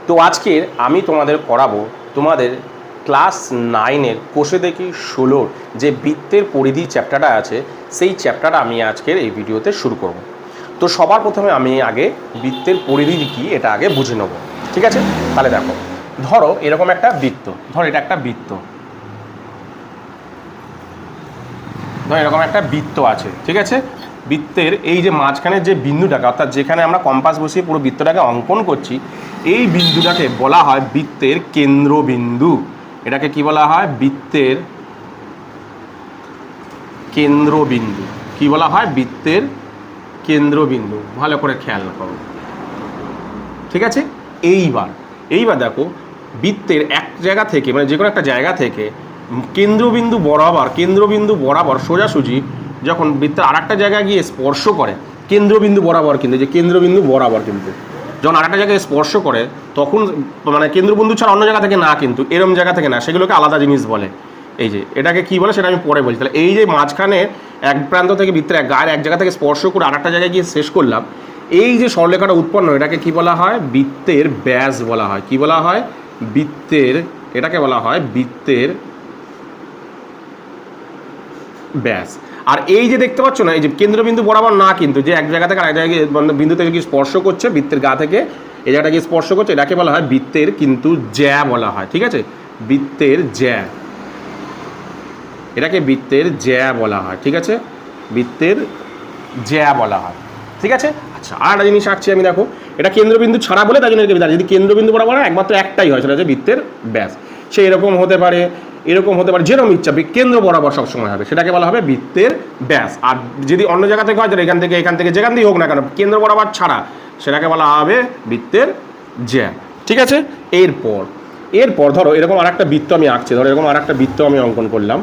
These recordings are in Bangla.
তো আজকের আমি তোমাদের করাবো তোমাদের ক্লাস 9-এর কোষে দেখি 16-র যে বৃত্তের পরিধি চ্যাপ্টারটা আছে, সেই চ্যাপ্টারটা আমি আজকের এই ভিডিওতে শুরু করব। তো সবার প্রথমে আমি আগে বৃত্তের পরিধি কী এটা আগে বুঝে নেব, ঠিক আছে? তাহলে দেখো, ধরো এরকম একটা বৃত্ত, ধরো এটা একটা বৃত্ত, ধরো এরকম একটা বৃত্ত আছে, ঠিক আছে? বৃত্তের এই যে মাঝখানে যে বিন্দুটাকে, অর্থাৎ যেখানে আমরা কম্পাস বসিয়ে পুরো বৃত্তটাকে অঙ্কন করছি, এই বিন্দুটাকে বলা হয় বৃত্তের কেন্দ্রবিন্দু। এটাকে কি বলা হয়? বৃত্তের কেন্দ্রবিন্দু। কি বলা হয়? বৃত্তের কেন্দ্রবিন্দু। ভালো করে খেয়াল করো, ঠিক আছে? এইবার দেখো, বৃত্তের এক জায়গা থেকে, মানে যে কোনো একটা জায়গা থেকে কেন্দ্রবিন্দু বরাবর সোজাসুজি যখন বৃত্তের আর একটা জায়গায় গিয়ে স্পর্শ করে, কেন্দ্রবিন্দু বরাবর কিন্তু, যে কেন্দ্রবিন্দু বরাবর কিন্তু যখন আর একটা জায়গায় স্পর্শ করে, তখন মানে কেন্দ্রবিন্দু ছাড়া অন্য জায়গা থেকে না, কিন্তু এরম জায়গা থেকে না, সেগুলোকে আলাদা জিনিস বলে। এই যে এটাকে কি বলে সেটা আমি পরে বলছি। তাহলে এই যে মাঝখানে এক প্রান্ত থেকে বৃত্তের গায়ের এক জায়গা থেকে স্পর্শ করে আর একটা জায়গায় গিয়ে শেষ করলাম, এই যে সরলরেখাটা উৎপন্ন, এটাকে কি বলা হয়? বৃত্তের ব্যাস বলা হয়। কি বলা হয়? বৃত্তের, এটাকে বলা হয় বৃত্তের ব্যাস। আর এই যে দেখতে পাচ্ছ না, এই যে কেন্দ্রবিন্দু বরাবর না, কিন্তু যে এক জায়গা থেকে আরেক জায়গায় বিন্দু থেকে গিয়ে স্পর্শ করছে, বৃত্তের গা থেকে এই জায়গাটা গিয়ে স্পর্শ করছে, এটাকে বলা হয় বৃত্তের কিন্তু জ্যা বলা হয়, ঠিক আছে? বৃত্তের জ্যা, এটাকে বৃত্তের জ্যা বলা হয়, ঠিক আছে? বৃত্তের জ্যা বলা হয়, ঠিক আছে? আচ্ছা, আর একটা জিনিস আঁকছি আমি, দেখো এটা কেন্দ্রবিন্দু ছাড়া বলে, তাই জন্য যদি কেন্দ্রবিন্দু বরাবর একমাত্র একটাই হয়, সেটা হচ্ছে বৃত্তের ব্যাস। সে এরকম হতে পারে, এরকম হতে পারে, যেরকম ইচ্ছা কেন্দ্র বরাবর সবসময় হবে, সেটাকে বলা হবে বৃত্তের ব্যাস। আর যদি অন্য জায়গা থেকে হয়, তাহলে এখান থেকে যেখান দিয়ে হোক না কেন, কেন্দ্র বরাবর ছাড়া, সেটাকে বলা হবে বৃত্তের জ্যা, ঠিক আছে? এরপর ধরো এরকম আর একটা বৃত্ত আমি আঁকছি, ধরো এরকম আর একটা বৃত্ত আমি অঙ্কন করলাম,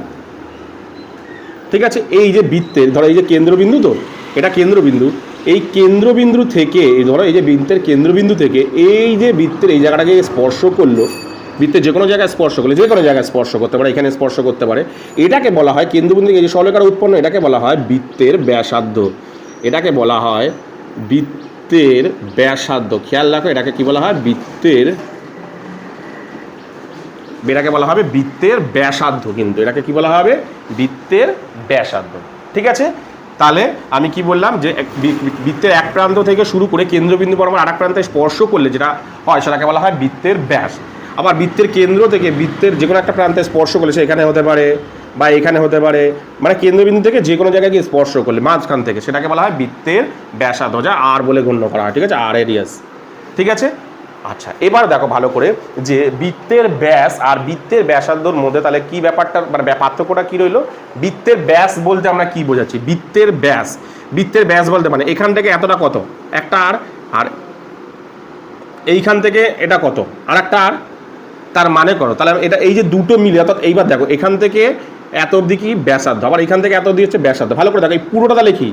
ঠিক আছে? এই যে বৃত্তের, ধরো এই যে কেন্দ্রবিন্দু, তো এটা কেন্দ্রবিন্দু, এই কেন্দ্রবিন্দু থেকে, এই ধরো এই যে বৃত্তের কেন্দ্রবিন্দু থেকে এই যে বৃত্তের এই জায়গাটাকে স্পর্শ করলো, বৃত্তের যে কোনো জায়গায় স্পর্শ করলে, যে কোনো জায়গায় স্পর্শ করতে পারে, এখানে স্পর্শ করতে পারে, এটাকে বলা হয় কেন্দ্রবিন্দু থেকে এই যে সরলরেখার উৎপন্ন, এটাকে বলা হয় বৃত্তের ব্যাসার্ধ। এটাকে বলা হয় বৃত্তের ব্যাসার্ধ। খেয়াল রাখো, এটাকে কি বলা হয়? এটাকে বলা হবে বৃত্তের ব্যাসার্ধ, কিন্তু এটাকে কি বলা হবে? বৃত্তের ব্যাসার্ধ, ঠিক আছে? তাহলে আমি কি বললাম, যে বৃত্তের এক প্রান্ত থেকে শুরু করে কেন্দ্রবিন্দু বরাবর আর এক প্রান্তে স্পর্শ করলে যেটা হয়, সেটাকে বলা হয় বৃত্তের ব্যাস। আবার বৃত্তের কেন্দ্র থেকে বৃত্তের যে কোনো একটা প্রান্তে স্পর্শ করলে, সে এখানে হতে পারে বা এখানে হতে পারে, মানে কেন্দ্রবিন্দু থেকে যে কোনো জায়গায় গিয়ে স্পর্শ করলে মাঝখান থেকে, সেটাকে বলা হয় বৃত্তের ব্যাসার্ধ, যা আর বলে গণ্য করা হয়, ঠিক আছে? আর রেডিয়াস, ঠিক আছে? আচ্ছা, এবার দেখো ভালো করে, যে বৃত্তের ব্যাস আর বৃত্তের ব্যাসার্ধর মধ্যে তাহলে কি ব্যাপারটা, মানে পার্থক্যটা কি রইলো? বৃত্তের ব্যাস বলতে আমরা কি বোঝাচ্ছি? বৃত্তের ব্যাস বলতে মানে এখান থেকে এতটা কত, একটা আর এইখান থেকে এটা কত, আর একটা আর, তার মানে করো। তাহলে এটা এই যে দুটো মিলে, অর্থাৎ এইবার দেখো এখান থেকে এত অবধি কি ব্যাসার্ধ, আবার এখান থেকে এত অবধি হচ্ছে ব্যাসার্ধ। ভালো করে দেখো, এই পুরোটা তাহলে কি,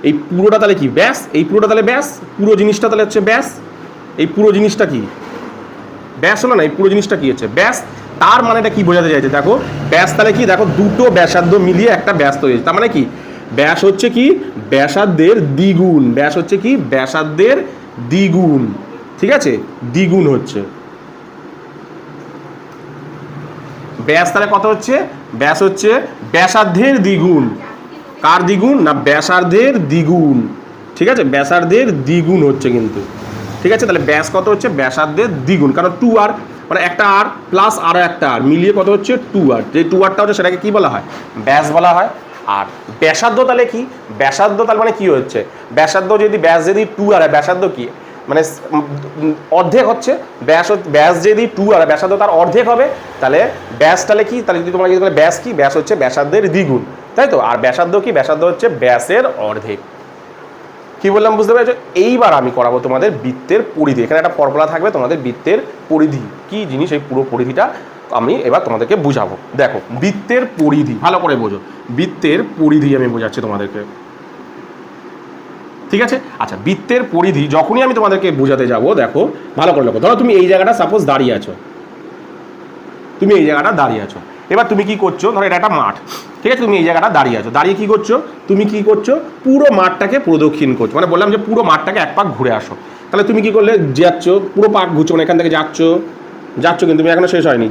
এই পুরোটা তাহলে কি ব্যাস, এই পুরোটা তাহলে ব্যাস, পুরো জিনিসটা তাহলে হচ্ছে ব্যাস। এই পুরো জিনিসটা কি ব্যাস হলো না? এই পুরো জিনিসটা কি হচ্ছে? ব্যাস। তার মানে এটা কি বোঝাতে চাইছে? দেখো ব্যাস তাহলে কি, দেখো দুটো ব্যাসার্ধ মিলিয়ে একটা ব্যাস তৈরি হয়েছে। তার মানে কি, ব্যাস হচ্ছে কি ব্যাসার্ধের দ্বিগুণ। ব্যাস হচ্ছে কি ব্যাসার্ধের দ্বিগুণ, ঠিক আছে? দ্বিগুণ হচ্ছে ব্যাস। তাহলে কত হচ্ছে? ব্যাস হচ্ছে ব্যাসার্ধের দ্বিগুণ। কার দ্বিগুণ? না, ব্যাসার্ধের দ্বিগুণ, ঠিক আছে? ব্যাসার্ধের দ্বিগুণ হচ্ছে কিন্তু, ঠিক আছে? তাহলে ব্যাস কত হচ্ছে? ব্যাসার্ধের দ্বিগুণ, কারণ 2r, মানে একটা আর প্লাস আরও একটা আর মিলিয়ে কত হচ্ছে? 2r। যে 2rটা হচ্ছে সেটাকে কি বলা হয়? ব্যাস বলা হয়। আর ব্যাসার্ধ তাহলে কি? ব্যাসার্ধ তার মানে কি হচ্ছে? ব্যাসার্ধ যদি ব্যাস যদি 2r, ব্যাসার্ধ কি মানে অর্ধেক হচ্ছে। ব্যাস যদি 2r, ব্যাসার্ধ তার অর্ধেক হবে, তাহলে ব্যাস তাহলে কি? তাহলে যদি তোমরা যদি ব্যাস কি, ব্যাস হচ্ছে ব্যাসার্ধের দ্বিগুণ, তাই তো? আর ব্যাসার্ধ কি? ব্যাসার্ধ হচ্ছে ব্যাসের অর্ধেক। কি বললাম বুঝতে পেরেছো? এইবার আমি করাবো তোমাদের বৃত্তের পরিধি। এখানে একটা ফর্মুলা থাকবে, তোমাদের বৃত্তের পরিধি কি জিনিস, এই পুরো পরিধিটা আমি এবার তোমাদেরকে বুঝাবো। দেখো বৃত্তের পরিধি ভালো করে বোঝো, বৃত্তের পরিধি আমি বোঝাচ্ছি তোমাদেরকে, ঠিক আছে? আচ্ছা, বৃত্তের পরিধি যখনই আমি তোমাদেরকে বোঝাতে যাব, দেখো ভালো করে লক্ষ্য, ধরো তুমি এই জায়গাটা সাপোজ দাঁড়িয়ে আছো, এবার তুমি কি করছো? ধরো এটা একটা মাঠ, ঠিক আছে, তুমি এই জায়গাটা দাঁড়িয়ে আছো, দাঁড়িয়ে কি করছো, তুমি কি করছো, পুরো মাঠটাকে প্রদক্ষিণ করছো, মানে বললাম যে পুরো মাঠটাকে এক পাক ঘুরে আসো। তাহলে তুমি কি করলে, যাচ্ছ পুরো পাক ঘুরছো, মানে এখান থেকে যাচ্ছ কিন্তু তুমি এখনো শেষ হয়নি,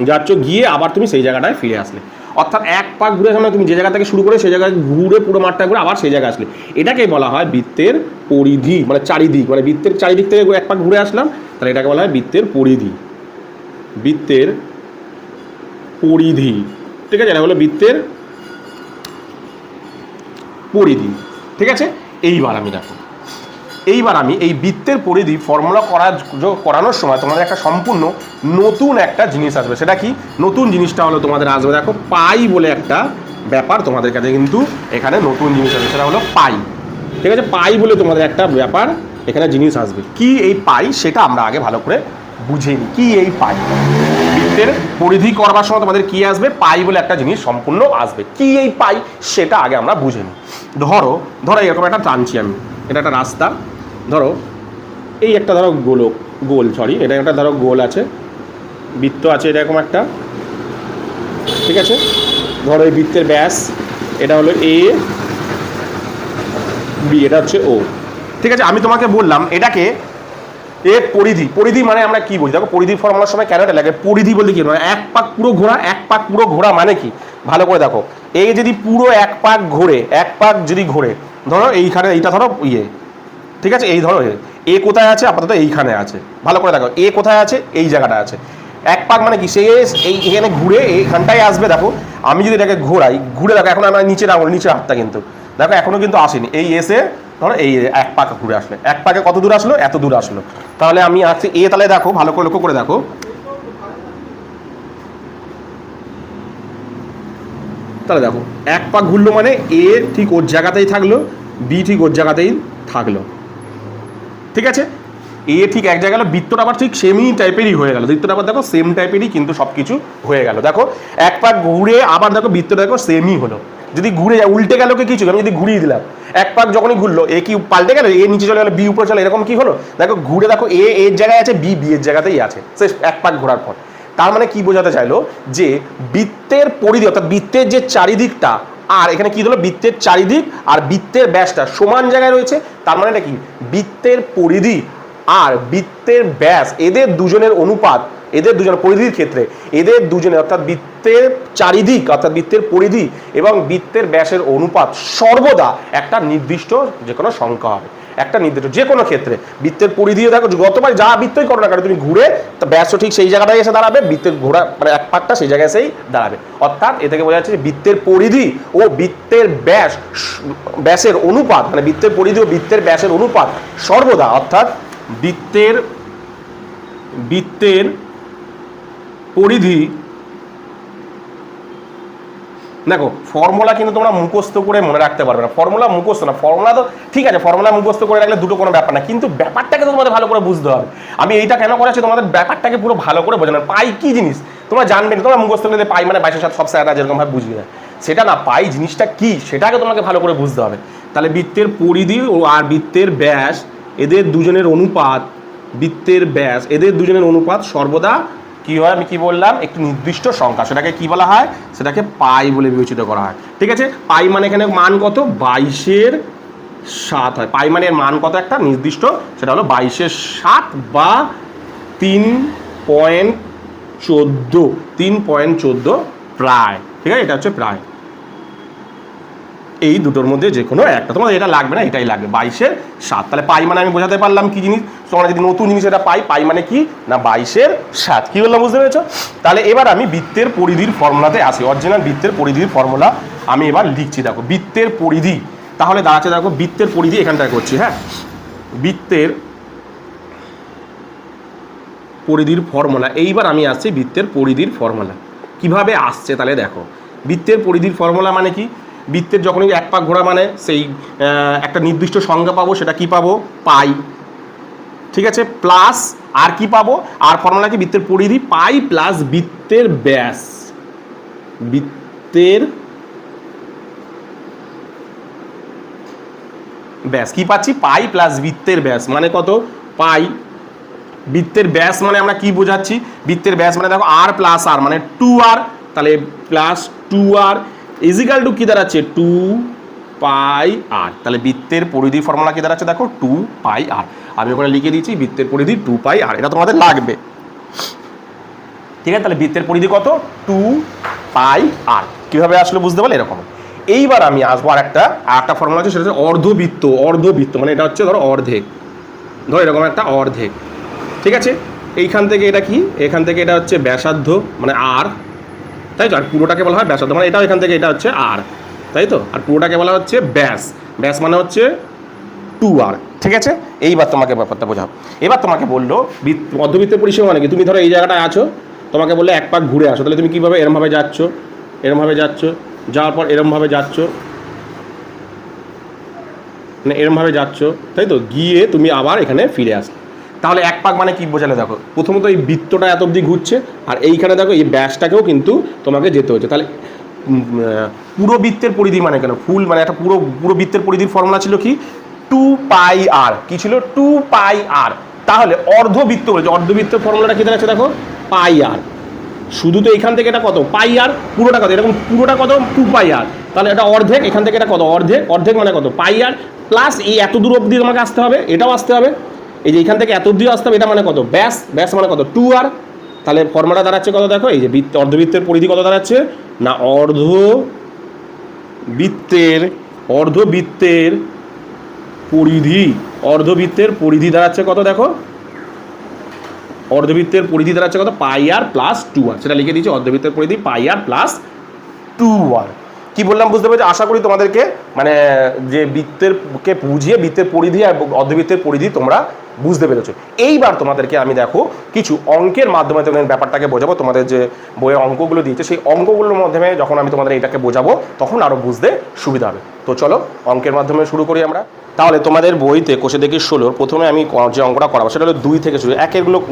যাচ্ছ গিয়ে আবার তুমি সেই জায়গাটায় ফিরে আসলে, অর্থাৎ এক পাক ঘুরে আসলে তুমি যে জায়গা থেকে শুরু করে সেই জায়গায় ঘুরে পুরো মাঠটা ঘুরে আবার সেই জায়গায় আসলে, এটাকেই বলা হয় বৃত্তের পরিধি, মানে চারিদিক, মানে বৃত্তের চারিদিক থেকে এক পাক ঘুরে আসলাম, তাহলে এটাকে বলা হয় বৃত্তের পরিধি। ঠিক আছে, এটা হলো বৃত্তের পরিধি। ঠিক আছে, এইবার আমি এই বৃত্তের পরিধি ফর্মুলা করানোর সময় তোমাদের একটা সম্পূর্ণ নতুন একটা জিনিস আসবে। সেটা কি নতুন জিনিসটা হলো, তোমাদের আসবে দেখো পাই বলে একটা ব্যাপার তোমাদের কাছে কিন্তু এখানে নতুন জিনিস আসবে, সেটা হলো পাই। ঠিক আছে, পাই বলে তোমাদের একটা ব্যাপার এখানে জিনিস আসবে। কি এই পাই সেটা আমরা আগে ভালো করে বুঝে নিই। কি এই পাই, বৃত্তের পরিধি করবার সময় তোমাদের কি আসবে, পাই বলে একটা জিনিস সম্পূর্ণ আসবে। কি এই পাই সেটা আগে আমরা বুঝে নিই। ধরো এরকম একটা টানছি আমি, এটা একটা রাস্তা, ধরো এই একটা ধরো এটা একটা ধরো গোল আছে, বৃত্ত আছে এরকম একটা। ঠিক আছে, ধরো এই বৃত্তের ব্যাস এটা হলো এ বি, এটা হচ্ছে ও। ঠিক আছে, আমি তোমাকে বললাম এটাকে এর পরিধি মানে আমরা কি বলি, দেখো পরিধি ফর্মুলার সময় কেন এটা লাগে, পরিধি বলতে কি মানে এক পাক পুরো ঘোরা মানে কি, ভালো করে দেখো, এই যদি পুরো এক পাক যদি ঘোরে, ধরো এইখানে এইটা ধরো ঠিক আছে, এই ধরো এ কোথায় আছে, আপাতত এইখানে আছে, ভালো করে দেখো এ কোথায় আছে, এই জায়গাটা আছে। এক পাক মানে কি, সে এখানে ঘুরে এইখানটায় আসবে। দেখো আমি যদি এটাকে ঘুরে দেখো, এখন আমরা নিচে হাতটা কিন্তু দেখো এখনো কিন্তু আসেনি, এই এসে ধরো এই এক পাক ঘুরে আসলে, এক পাকে কত দূর আসলো, এত দূর আসলো। তাহলে আমি আসছি এ, তাহলে দেখো ভালো করে লক্ষ্য করে দেখো, তাহলে দেখো এক পাক ঘুরলো মানে এ ঠিক ওর জায়গাতেই থাকলো, বি ঠিক ওর জায়গাতেই থাকলো। ঠিক আছে, এ ঠিক এক জায়গায় গেল, বৃত্তটা আবার ঠিক সেমই টাইপেরই হয়ে গেল, বৃত্তটা আবার দেখো সেম টাইপেরই কিন্তু সব কিছু হয়ে গেল। দেখো এক পাক ঘুরে আবার দেখো বৃত্তটা দেখো সেমই হলো। যদি ঘুরে যায় উল্টে গেল কি কিছু, আমি যদি ঘুরিয়ে দিলাম এক পাক যখনই ঘুরলো, এ কি পাল্টে গেল, এ নিচে চলে গেলো, বি উপরে চলে, এরকম কি হলো, দেখো ঘুরে দেখো এ এর জায়গায় আছে, বি এর জায়গাতেই আছে, সে এক পাক ঘোরার পর। তার মানে কি বোঝাতে চাইলো, যে বৃত্তের পরিধি অর্থাৎ বৃত্তের যে চারিদিকটা, আর এখানে কি হলো, বৃত্তের চারিদিক আর বৃত্তের ব্যাসটা সমান জায়গায় রয়েছে। তার মানে এটা কি, বৃত্তের পরিধি আর বৃত্তের ব্যাস, এদের দুজনের অনুপাত, এদের দুজনের পরিধির ক্ষেত্রে এদের দুজনের অর্থাৎ বৃত্তের চারিদিক অর্থাৎ বৃত্তের পরিধি এবং বৃত্তের ব্যাসের অনুপাত সর্বদা একটা নির্দিষ্ট যে কোনো সংখ্যা হবে, একটা নির্দিষ্ট যে কোনো ক্ষেত্রে। বৃত্তের পরিধিও দেখো গতবার যা বৃত্তই করো না কেন, তুমি ঘুরে তা ব্যাসও ঠিক সেই জায়গাটায় এসে দাঁড়াবে, বৃত্তের ঘোরা মানে এক পাকটা সেই জায়গায় এসেই দাঁড়াবে। অর্থাৎ এ থেকে বোঝা যাচ্ছে যে বৃত্তের পরিধি ও বৃত্তের ব্যাসের অনুপাত, মানে বৃত্তের পরিধি ও বৃত্তের ব্যাসের অনুপাত সর্বদা, অর্থাৎ বৃত্তের পরিধি। দেখো ফর্মুলা কিন্তু তোমরা মুখস্থ করে মনে রাখতে পারবে না, ফর্মুলা মুখস্থ না, ফর্মুলা তো ঠিক আছে, ফর্মুলা মুখস্থ করে রাখলে দুটো কোনো ব্যাপার না, কিন্তু ব্যাপারটাকে তো তোমাদের ভালো করে বুঝতে হবে। আমি এইটা কেন করাচ্ছি, তোমাদের ব্যাপারটাকে পুরো ভালো করে বোঝানো। পাই কি জিনিস তোমরা জানবে না, তোমরা মুখস্থ করলে পাই মানে 22 সব স্যাররা যেরকম ভাবে বুঝবে না, সেটা না, পাই জিনিসটা কি সেটাকে তোমাকে ভালো করে বুঝতে হবে। তাহলে বৃত্তের পরিধি ও আর বৃত্তের ব্যাস এদের দুজনের অনুপাত, বৃত্তের ব্যাস এদের দুজনের অনুপাত সর্বদা কি হয়, আমি কি বললাম, একটি নির্দিষ্ট সংখ্যা, সেটাকে কি বলা হয়, সেটাকে পাই বলে বিবেচিত করা হয়। ঠিক আছে, পাই মানে এখানে মান কত, 22/7 হয়। পাই মানে এর মান কত একটা নির্দিষ্ট, সেটা হলো 22/7 বা 3.14 প্রায়। ঠিক আছে, এটা হচ্ছে প্রায়, এই দুটোর মধ্যে যে কোনো একটা, তোমার এটা লাগবে না, এটাই লাগবে 22/7। তাহলে পাই মানে আমি বোঝাতে পারলাম কি জিনিস, তোমরা যদি নতুন জিনিস এটা পাই মানে কি না 22/7, কি বললাম বুঝতে পেরেছো? তাহলে এবার আমি বৃত্তের পরিধির ফর্মুলাতে আসি, অরিজিনাল বৃত্তের পরিধির ফর্মুলা আমি এবার লিখছি। দেখো বৃত্তের পরিধি তাহলে দাঁড়াচ্ছে, দেখো বৃত্তের পরিধি এখানটায় করছি, হ্যাঁ, বৃত্তের পরিধির ফর্মুলা। এইবার আমি আসছি বৃত্তের পরিধির ফর্মুলা কিভাবে আসছে, তাহলে দেখো বৃত্তের পরিধির ফর্মুলা মানে কি, বৃত্তের যখনই এক পাক ঘোরা মানে সেই একটা নির্দিষ্ট সংখ্যা পাবো, সেটা কি পাবো, পাই। ঠিক আছে, প্লাস আর কি পাবো, আর ফর্মুলা কি, বৃত্তের পরিধি পাই প্লাস বৃত্তের ব্যাস, বৃত্তের ব্যাস কি পাচ্ছি, পাই প্লাস বৃত্তের ব্যাস মানে কত, পাই। বৃত্তের ব্যাস মানে আমরা কি বোঝাচ্ছি, বৃত্তের ব্যাস মানে দেখো আর প্লাস আর মানে 2r, তাহলে প্লাস 2r ইজিক্যাল টু কি দাঁড়াচ্ছে 2πr। তাহলে বৃত্তের পরিধির ফর্মুলা কি দাঁড়াচ্ছে দেখো 2πr। আমি ওখানে লিখে দিয়েছি বৃত্তের পরিধি 2πr, এটা তোমাদের লাগবে, ঠিক আছে। তাহলে বৃত্তের পরিধি কত 2πr। কিভাবে আসলে বুঝতে পারলে এরকম। এইবার আমি আসবো আর একটা ফর্মুলা আছে, সেটা হচ্ছে অর্ধবৃত্ত মানে এটা হচ্ছে ধরো অর্ধেক, ধরো এরকম একটা অর্ধেক, ঠিক আছে। এইখান থেকে এটা কি, এখান থেকে এটা হচ্ছে ব্যাসার্ধ মানে আর, তাই তো। আর পুরোটাকে বলা হয় ব্যাসার্ধ মানে এটাও এখান থেকে এটা হচ্ছে আর, তাই তো। আর পুরোটাকে বলা হচ্ছে ব্যাস মানে হচ্ছে 2r, ঠিক আছে। এইবার তোমাকে ব্যাপারটা বোঝাও। এবার তোমাকে বললো অর্ধবৃত্তের পরিসীমা মানে কি, তুমি ধরো এই জায়গাটায় আছো, তোমাকে বললে এক পাক ঘুরে আসো, তাহলে তুমি কীভাবে এরমভাবে যাচ্ছ, যাওয়ার পর এরমভাবে যাচ্ছ, মানে এরমভাবে যাচ্ছ, তাই তো, গিয়ে তুমি আবার এখানে ফিরে আসলে। তাহলে এক পাক মানে কি বোঝালে দেখো, প্রথমত এই বৃত্তটা এত অবধি ঘুরছে, আর এইখানে দেখো এই ব্যাসটাকেও কিন্তু তোমাকে যেতে হচ্ছে। তাহলে পুরো বৃত্তের পরিধি মানে কেন, ফুল মানে একটা পুরো বৃত্তের পরিধির ফর্মুলা ছিল কি 2πr, কি ছিল 2πr। তাহলে অর্ধবৃত্ত বলেছে, অর্ধবৃত্তের ফর্মুলাটা কি দাঁড়াচ্ছে দেখো πr। শুধু তো এখান থেকে এটা কত πr, পুরোটা কত, এরকম পুরোটা কত 2πr। তাহলে এটা অর্ধেক, এখান থেকে এটা কত অর্ধেক মানে কত πr, প্লাস এই এত দূর অবধি তোমাকে আসতে হবে, এটাও আসতে হবে, এই যে এখান থেকে এত অবধিও আসতে হবে, এটা মানে কত ব্যাস মানে কত 2r। তাহলে ফর্মুলা দাঁড়াচ্ছে কত দেখো, এই যে অর্ধবৃত্তের পরিধি কত দাঁড়াচ্ছে না, অর্ধবৃত্তের পরিধি দাঁড়াচ্ছে কত দেখো, অর্ধবৃত্তের পরিধি দাঁড়াচ্ছে কত πr প্লাস 2r, সেটা লিখে দিয়েছি অর্ধবৃত্তের পরিধি πr প্লাস 2r। কি বললাম বুঝতে পেরেছি আশা করি তোমাদেরকে, মানে যে বৃত্তেরকে বুঝিয়ে বৃত্তের পরিধি আর অর্ধবৃত্তের পরিধি তোমরা বুঝতে পেরেছো। এইবার তোমাদেরকে আমি দেখো কিছু অঙ্কের মাধ্যমে তোমাদের ব্যাপারটাকে বোঝাবো, তোমাদের যে বইয়ে অঙ্কগুলো দিয়েছে সেই অঙ্কগুলোর মাধ্যমে যখন আমি তোমাদের এইটাকে বোঝাবো তখন আরও বুঝতে সুবিধা হবে। তো চলো অঙ্কের মাধ্যমে শুরু করি আমরা। তাহলে তোমাদের বইতে কোষে দেখি 16 প্রথমে আমি যে অঙ্কটা করাবো সেটা হলো 2 থেকে শুরু,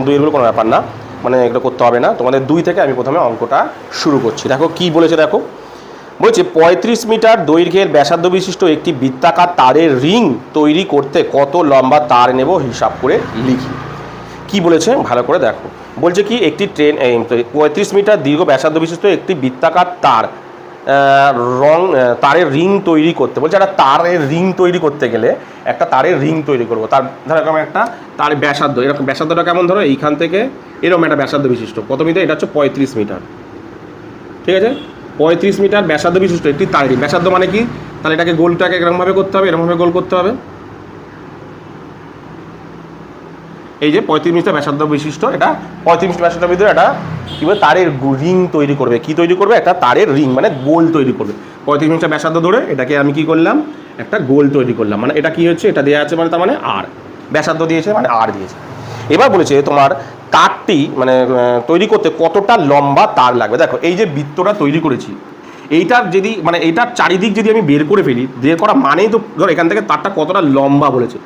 দুইয়েরগুলো কোনো ব্যাপার না, মানে এগুলো করতে হবে না, তোমাদের 2 থেকে আমি প্রথমে অঙ্কটা শুরু করছি। দেখো কি বলেছে দেখো, বলছে 35 মিটার দৈর্ঘ্যের ব্যাসার্ধ বিশিষ্ট একটি বৃত্তাকার তারের রিং তৈরি করতে কত লম্বা তার নেব হিসাব করে লিখি। কি বলেছে ভালো করে দেখো, বলছে কি একটি 35 মিটার দীর্ঘ ব্যাসার্ধ বিশিষ্ট একটি বৃত্তাকার তারের রিং তৈরি করতে বলছে। একটা তারের রিং তৈরি করতে গেলে একটা তারের রিং তৈরি করবো, তার ধরো এরকম একটা তার ব্যাসার্ধ, এরকম ব্যাসার্ধটা কেমন ধরো এইখান থেকে এরকম একটা ব্যাসার্ধ বিশিষ্ট কত মিটার, এটা হচ্ছে 35 মিটার, ঠিক আছে। 35 মিটার ব্যাসার্ধ বিশিষ্ট একটি তারের রিং, ব্যাসার্ধ মানে কি, তাহলে এটাকে গোলটাকে এরকমভাবে করতে হবে, এরকমভাবে গোল করতে হবে। এই যে 35 মিটার ব্যাসার্ধ বিশিষ্ট, এটা 35 মিটার ব্যাসার্ধের ভিতরে একটা কী বলে তারের রিং তৈরি করবে। কি তৈরি করবে, একটা তারের রিং মানে গোল তৈরি করবে। 35 মিটার ব্যাসার্ধ ধরে এটাকে আমি কি করলাম, একটা গোল তৈরি করলাম, মানে এটা কি হচ্ছে, এটা দেওয়া আছে মানে তার মানে আর, ব্যাসার্ধ দিয়েছে মানে আর দিয়েছে। এবার বলেছে তোমার তারটি মানে তৈরি করতে কতটা লম্বা তার লাগবে। দেখো এই যে বৃত্তটা তৈরি করেছি, এইটার যদি মানে এইটার চারিদিক যদি আমি বের করে ফেলি, বের করা মানেই তো ধর এখান থেকে তারটা কতটা লম্বা বলেছে,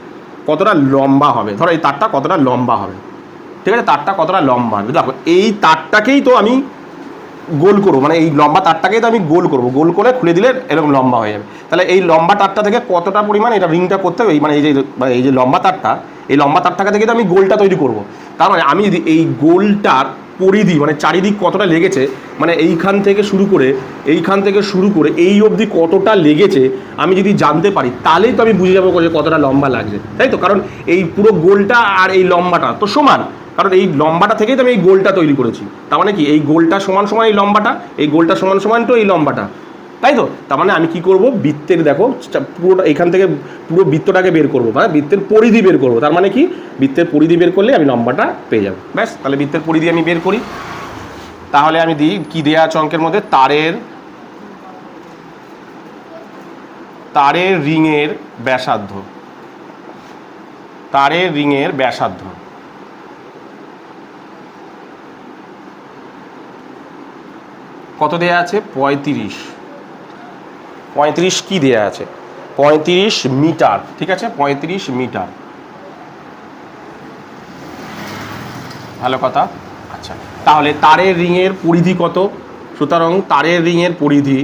কতটা লম্বা হবে, ধরো এই তারটা কতটা লম্বা হবে, ঠিক আছে, তারটা কতটা লম্বা হবে। দেখো এই তারটাকেই তো আমি গোল করবো, মানে এই লম্বা তারটাকেই তো আমি গোল করবো, গোল করে খুলে দিলে এরকম লম্বা হয়ে যাবে। তাহলে এই লম্বা তারটা থেকে কতটা পরিমাণ এটা রিংটা করতে হবে, মানে এই যে লম্বা তারটা, এই লম্বা তারটাকে থেকে তো আমি গোলটা তৈরি করবো। তার মানে আমি যদি এই গোলটার পরিধি মানে চারিদিক কতটা লেগেছে, মানে এইখান থেকে শুরু করে এই অবধি কতটা লেগেছে আমি যদি জানতে পারি, তাহলেই তো আমি বুঝে যাবো যে কতটা লম্বা লাগছে, তাই তো। কারণ এই পুরো গোলটা আর এই লম্বাটা তো সমান, কারণ এই লম্বাটা থেকেই তো আমি এই গোলটা তৈরি করেছি। তার মানে কি এই গোলটা সমান সমান এই লম্বাটা, এই গোলটা সমান সমান তো এই লম্বাটা, তাই তো। তার মানে আমি কি করব, বৃত্তের দেখো পুরোটা এখান থেকে পুরো বৃত্তটাকে বের করবো, মানে বৃত্তের পরিধি বের করবো। তার মানে কি বৃত্তের পরিধি বের করলে আমি লম্বাটা পেয়ে যাবো, ব্যাস। তাহলে বৃত্তের পরিধি আমি বের করি, তাহলে আমি দিই কি দেওয়া আছে অঙ্কের মধ্যে, তারের রিংয়ের ব্যাসার্ধ কত দেয়া আছে, 35 কি দেয়া আছে, 35 মিটার, ঠিক আছে, 35 মিটার, ভালো কথা। আচ্ছা তাহলে তারের রিংয়ের পরিধি কত, সুতরাং তারের রিংয়ের পরিধি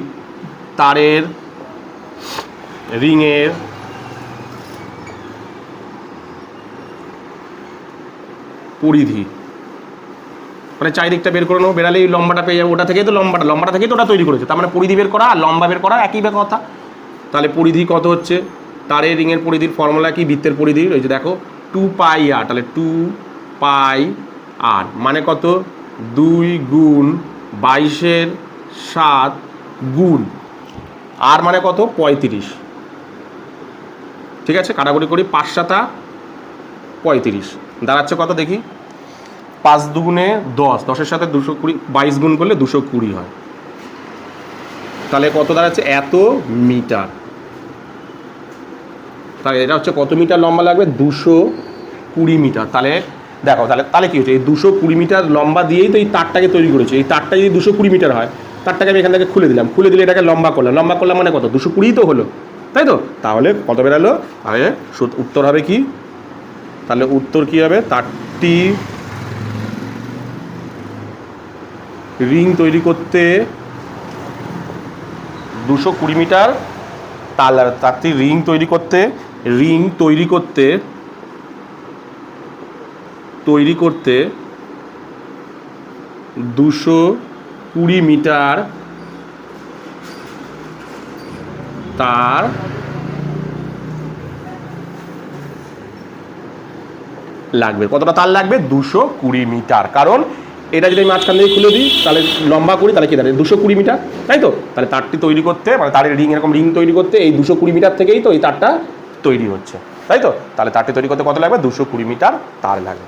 মানে চারিদিকটা বের করে নেবো, বেরালেই লম্বাটা পেয়ে যাবো, ওটা থেকেই তো লম্বাটা থেকেই তো ওটা তৈরি করেছে, তার মানে পরিধি বের করা আর লম্বা বের করা একই কথা। তাহলে পরিধি কত হচ্ছে, তারের রিংয়ের পরিধির ফর্মুলা কি, বৃত্তের পরিধির ওই যে দেখো 2πr, তাহলে 2πr মানে কত 2 গুণ 22/7 গুণ আর মানে কত 35, ঠিক আছে, কাটাকুটি করি, 5 7 35 দাঁড়াচ্ছে কত দেখি, 5 দুগুণে 10, 10-এর সাথে 220, 22 গুণ করলে 220 হয়, তাহলে কত দাঁড়াচ্ছে এত মিটার। তাহলে এটা হচ্ছে কত মিটার লম্বা লাগবে, 220 মিটার। তাহলে দেখো তাহলে কি হচ্ছে, এই 220 মিটার লম্বা দিয়েই তো এই তারটাকে তৈরি করেছে। এই তারটা যদি 220 মিটার হয়, তারটাকে আমি এখান থেকে খুলে দিলাম, খুলে দিলে এটাকে লম্বা করলাম মানে কত 220 তো হলো, তাই তো। তাহলে কত বেরালো, তাহলে উত্তর হবে কি, তাহলে উত্তর কি হবে, তারটি রিং তৈরি করতে 220 মিটার, তারটি রিং তৈরি করতে 220 মিটার তার লাগবে। কতটা তার লাগবে, 220 মিটার। কারণ এটা যদি আমি মাঝখান থেকে খুলে দিই, তাহলে লম্বা করি, তাহলে কি দাঁড়ায় 220 মিটার, তাই তো। তাহলে তারটি তৈরি করতে, মানে তারের রিং, এরকম রিং তৈরি করতে এই 220 মিটার থেকেই তো এই তারটা তৈরি হচ্ছে, তাই তো। তাহলে তারটি তৈরি করতে কত লাগবে, 220 মিটার তার লাগবে।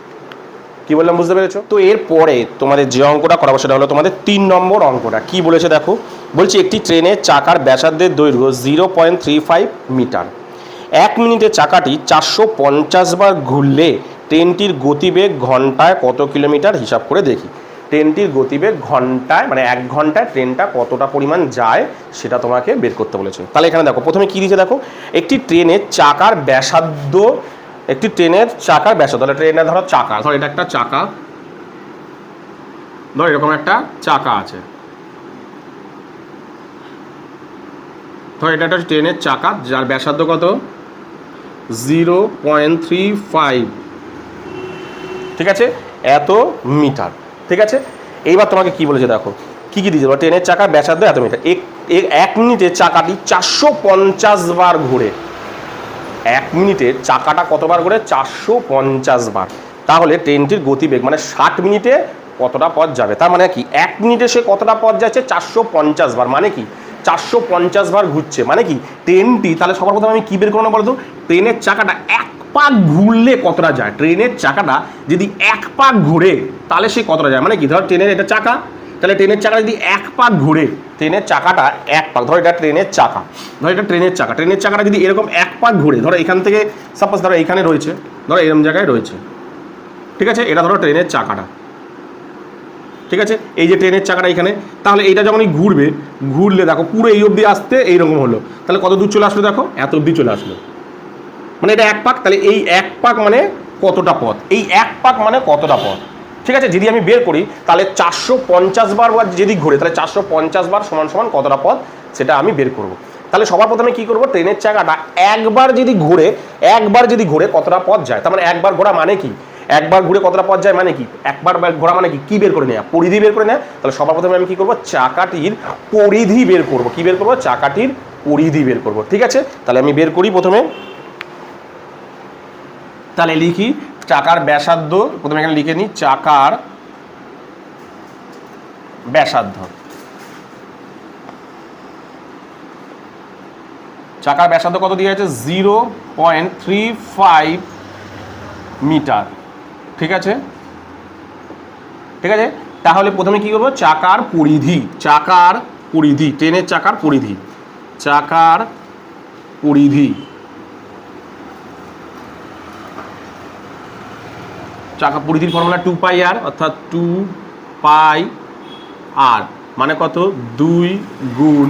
কি বললাম বুঝতে পেরেছো? তো এরপরে তোমাদের যে অঙ্কটা করাবো সেটা হলো তোমাদের 3 নম্বর অঙ্কটা। কি বলেছে দেখো, বলছে একটি ট্রেনের চাকার ব্যাসার্ধের দৈর্ঘ্য 0.35 মিটার। 1 মিনিটে চাকাটি 450 বার ঘুরলে ট্রেনটির গতিবেগ ঘন্টায় কত কিলোমিটার হিসাব করে দেখি। ট্রেনটির গতিবেগ ঘন্টায়, মানে 1 ঘন্টায় ট্রেনটা কতটা পরিমাণ যায় সেটা তোমাকে বের করতে বলেছে। তাহলে এখানে দেখো প্রথমে কি দিয়েছে দেখো, একটি ট্রেনের চাকার ব্যাসার্ধ, তাহলে ট্রেনের ধরো চাকা, ধরো এটা একটা চাকা, ধরো এরকম একটা চাকা আছে, ধরো এটা একটা ট্রেনের চাকা যার ব্যাসার্ধ কত 0.35, ঠিক আছে, এত মিটার, ঠিক আছে। এইবার তোমাকে কি বলেছে দেখো, কি দিয়েছে, ট্রেনের চাকার ব্যাসার্ধ এত মিটার। 1 মিনিটে চাকাটি 450 বার ঘুরে। 1 মিনিটে চাকাটা কতবার ঘুরে, 450 বার। তাহলে ট্রেনটির গতিবেগ মানে 60 মিনিটে কতটা পথ যাবে। তার মানে কি 1 মিনিটে সে কতটা পথ যাচ্ছে, 450 বার, মানে কি 450 বার ঘুরছে, মানে কি ট্রেনটি। তাহলে সবার প্রথমে আমি কি বের করবো বলতো, ট্রেনের চাকাটা 1 পাক ঘুরলে কতটা যায়। ট্রেনের চাকাটা যদি 1 পাক ঘুরে তাহলে সে কতটা যায়, মানে কি ধর ট্রেনের এটা চাকা, তাহলে ট্রেনের চাকা যদি 1 পাক ঘুরে, ট্রেনের চাকাটা 1 পাক, ধরো এটা ট্রেনের চাকা, ট্রেনের চাকাটা যদি এরকম 1 পাক ঘুরে, ধরো এখান থেকে সাপোজ ধরো এখানে রয়েছে, ধরো এরকম জায়গায় রয়েছে, ঠিক আছে, এটা ধরো ট্রেনের চাকাটা, ঠিক আছে, এই যে ট্রেনের চাকাটা এখানে, তাহলে এইটা যখনই ঘুরলে দেখো পুরো এই অবধি আসতে এইরকম হলো, তাহলে কত দূর চলে আসলো দেখো, এত অবধি চলে আসলো, মানে এটা 1 পাক। তাহলে এই 1 পাক মানে কতটা পথ, এই 1 পাক মানে কতটা পথ, ঠিক আছে। যদি আমি বের করি তাহলে 450 বার যদি ঘুরে, তাহলে 450 বার সমান সমান কতটা পথ সেটা আমি বের করব। তাহলে সবার প্রথমে কি করব, ট্রেনের চাকাটা একবার যদি ঘুরে কতটা পথ যায়, তার মানে একবার ঘোরা মানে কি, একবার ঘুরে কতটা পথ যায় মানে কি, একবার ঘোরা মানে কি বের করে নেওয়া, পরিধি বের করে নেওয়া। তাহলে সবার প্রথমে আমি কি করব, চাকাটির পরিধি বের করব। কি বের করব, চাকাটির পরিধি বের করব, ঠিক আছে। তাহলে আমি বের করি প্রথমে, তাহলে লিখি চাকার ব্যাসার্ধ, প্রথমে এখানে লিখে নিই চাকার ব্যাসার্ধ। চাকার ব্যাসার্ধ কত দিয়ে আছে, 0.35 মিটার, ঠিক আছে, ঠিক আছে। তাহলে প্রথমে কি করবো, চাকার পরিধি, ট্রেনের চাকার পরিধি, চাকা পরিধির ফর্মুলা 2πr, অর্থাৎ 2πr মানে কত 2 গুণ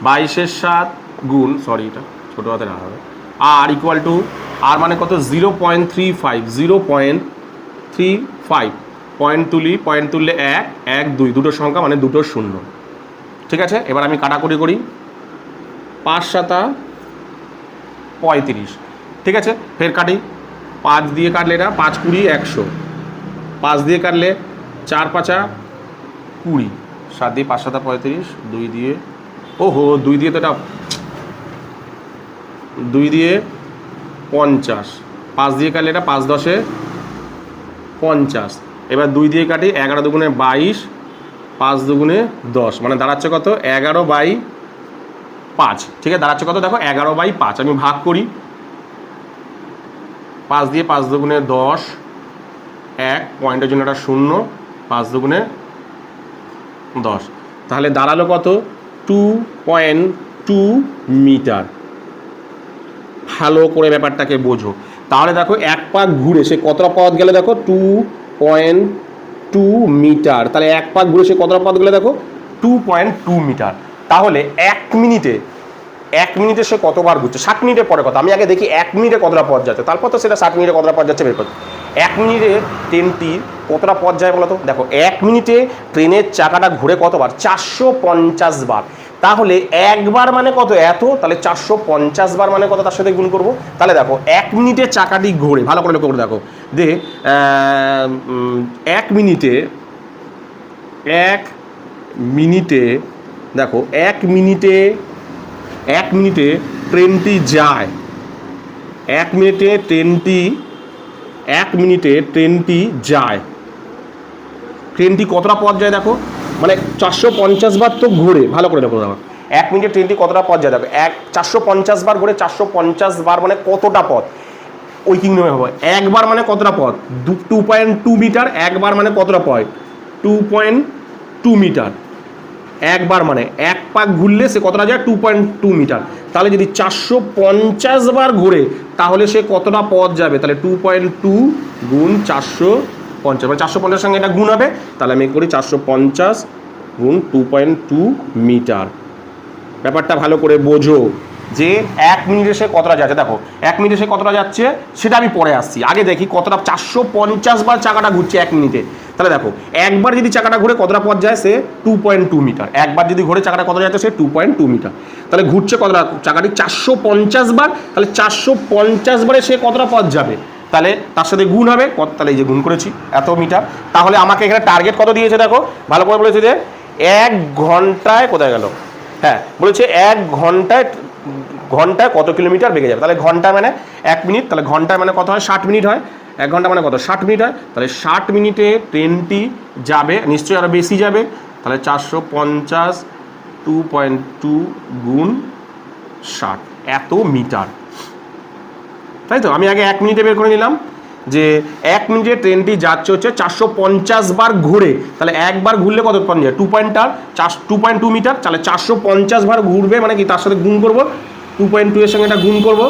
22/7 গুণ, সরি এটা ছোটো হাতের আর হবে, আর ইকুয়াল টু আর মানে কত 0.35, পয়েন্ট তুললে 1 1 2, দুটো সংখ্যা মানে দুটো শূন্য, ঠিক আছে। এবার আমি কাটাকুটি করি, 5 7 35, ঠিক আছে। ফের কাটি, 5 দিয়ে কাটলে এটা 5 20 100, 5 দিয়ে কাটলে 4 5 20, 7 দিয়ে 5 7 35, 2 দিয়ে ওহো 2 দিয়ে তো এটা 2 দিয়ে 50, 5 দিয়ে কাটলে এটা 5 10 50, এবার 2 দিয়ে কাটি 11 দুগুণে 22, 5 দুগুণে 10, মানে দাঁড়াচ্ছে কত 11/5, ঠিক আছে দাঁড়াচ্ছে কত দেখো 11/5। আমি ভাগ করি 5 দিয়ে 5 দুগুণে 10, 1 পয়েন্টের জন্য এটা 0, 5 দুগুণে 10, তাহলে দাঁড়ালো কত 2.2 মিটার। ভালো করে ব্যাপারটাকে বোঝো। তাহলে দেখো এক পাক ঘুরে সে কতটা পথ গেলে দেখো 2.2 মিটার। তাহলে এক পাক ঘুরে সে কতটা পথ গেলে দেখো 2.2 মিটার। তাহলে 1 মিনিটে সে কতবার ঘুরছে, 60 মিনিটের পরে কথা, আমি আগে দেখি 1 মিনিটে কতটা পথ যাচ্ছে, তারপর তো সেটা 60 মিনিটে কতটা পথ যাচ্ছে বের করতে। 1 মিনিটে ট্রেনটি কতটা পথ যায় বলো তো? দেখো 1 মিনিটে ট্রেনের চাকাটা ঘুরে কতবার 450 বার। তাহলে একবার মানে কত এত, তাহলে 450 বার মানে কত তার সাথে গুণ করব। তাহলে দেখো 1 মিনিটে চাকাটি ঘোরে, ভালো করে লক্ষ্য করে দেখো যে 1 মিনিটে দেখো 1 মিনিটে ট্রেনটি যায়, 1 মিনিটে ট্রেনটি যায়, ট্রেনটি কতটা পথ যায় দেখো, মানে 450 বার তো ঘোরে, ভালো করে দেখো দেখো 1 মিনিটে ট্রেনটি কতটা পথ যায় দেখো 450 বার ঘোরে, 450 বার মানে কতটা পথ, ওই কি নিয়মে হবে, একবার মানে কতটা পথ 2.2 মিটার, একবার মানে কতটা পথ 2.2 মিটার, একবার মানে এক পাক ঘুরলে সে কতটা যায় 2.2 মিটার। তাহলে যদি 450 বার ঘুরে তাহলে সে কতটা পথ যাবে, তাহলে 2.2 গুণ 450, মানে 450 সঙ্গে এটা গুণ হবে, তাহলে আমি করি 450 গুণ 2.2 মিটার। ব্যাপারটা ভালো করে বোঝো যে 1 মিনিটে সে কতটা যাচ্ছে। দেখো 1 মিনিটে সে কতটা যাচ্ছে সেটা আমি পরে আসছি, আগে দেখি কতটা 450 বার চাকাটা ঘুরছে 1 মিনিটে। তাহলে দেখো একবার যদি চাকাটা ঘুরে কতটা পথ যায় সে 2.2 মিটার, একবার যদি ঘুরে চাকাটা কত যাচ্ছে সে 2.2 মিটার। তাহলে ঘুরছে কতটা চাকাটি 450 বার, তাহলে 450 বারে সে কতটা পথ যাবে, তাহলে তার সাথে গুণ হবে কত, তাহলে এই যে গুণ করেছি এত মিটার। তাহলে আমাকে এখানে টার্গেট কত দিয়েছে দেখো, ভালো করে বলেছে যে 1 ঘন্টায় কোথায় গেল, হ্যাঁ বলেছে 1 ঘন্টায় কত কিলোমিটার বেগে যাবে। তাহলে ঘন্টা মানে 1 মিনিট, তাহলে ঘন্টায় মানে কত হয় 60 মিনিট হয়, 1 ঘন্টা মানে কত 60 মিনিট হয়। তাহলে 60 মিনিটে ট্রেনটি যাবে, নিশ্চয়ই আরও বেশি যাবে, তাহলে 450 2.2 গুণ 60 এত মিটার, তাই তো। আমি আগে 1 মিনিটে বের করে নিলাম যে 1 মিনিটে ট্রেনটি যাচ্ছে হচ্ছে 450 বার ঘুরে, তাহলে একবার ঘুরলে কত পথ যায় 2.2 মিটার, তাহলে 450 বার ঘুরবে মানে কি তার সাথে গুণ করবো 2.2 এর সঙ্গে এটা গুণ করবো,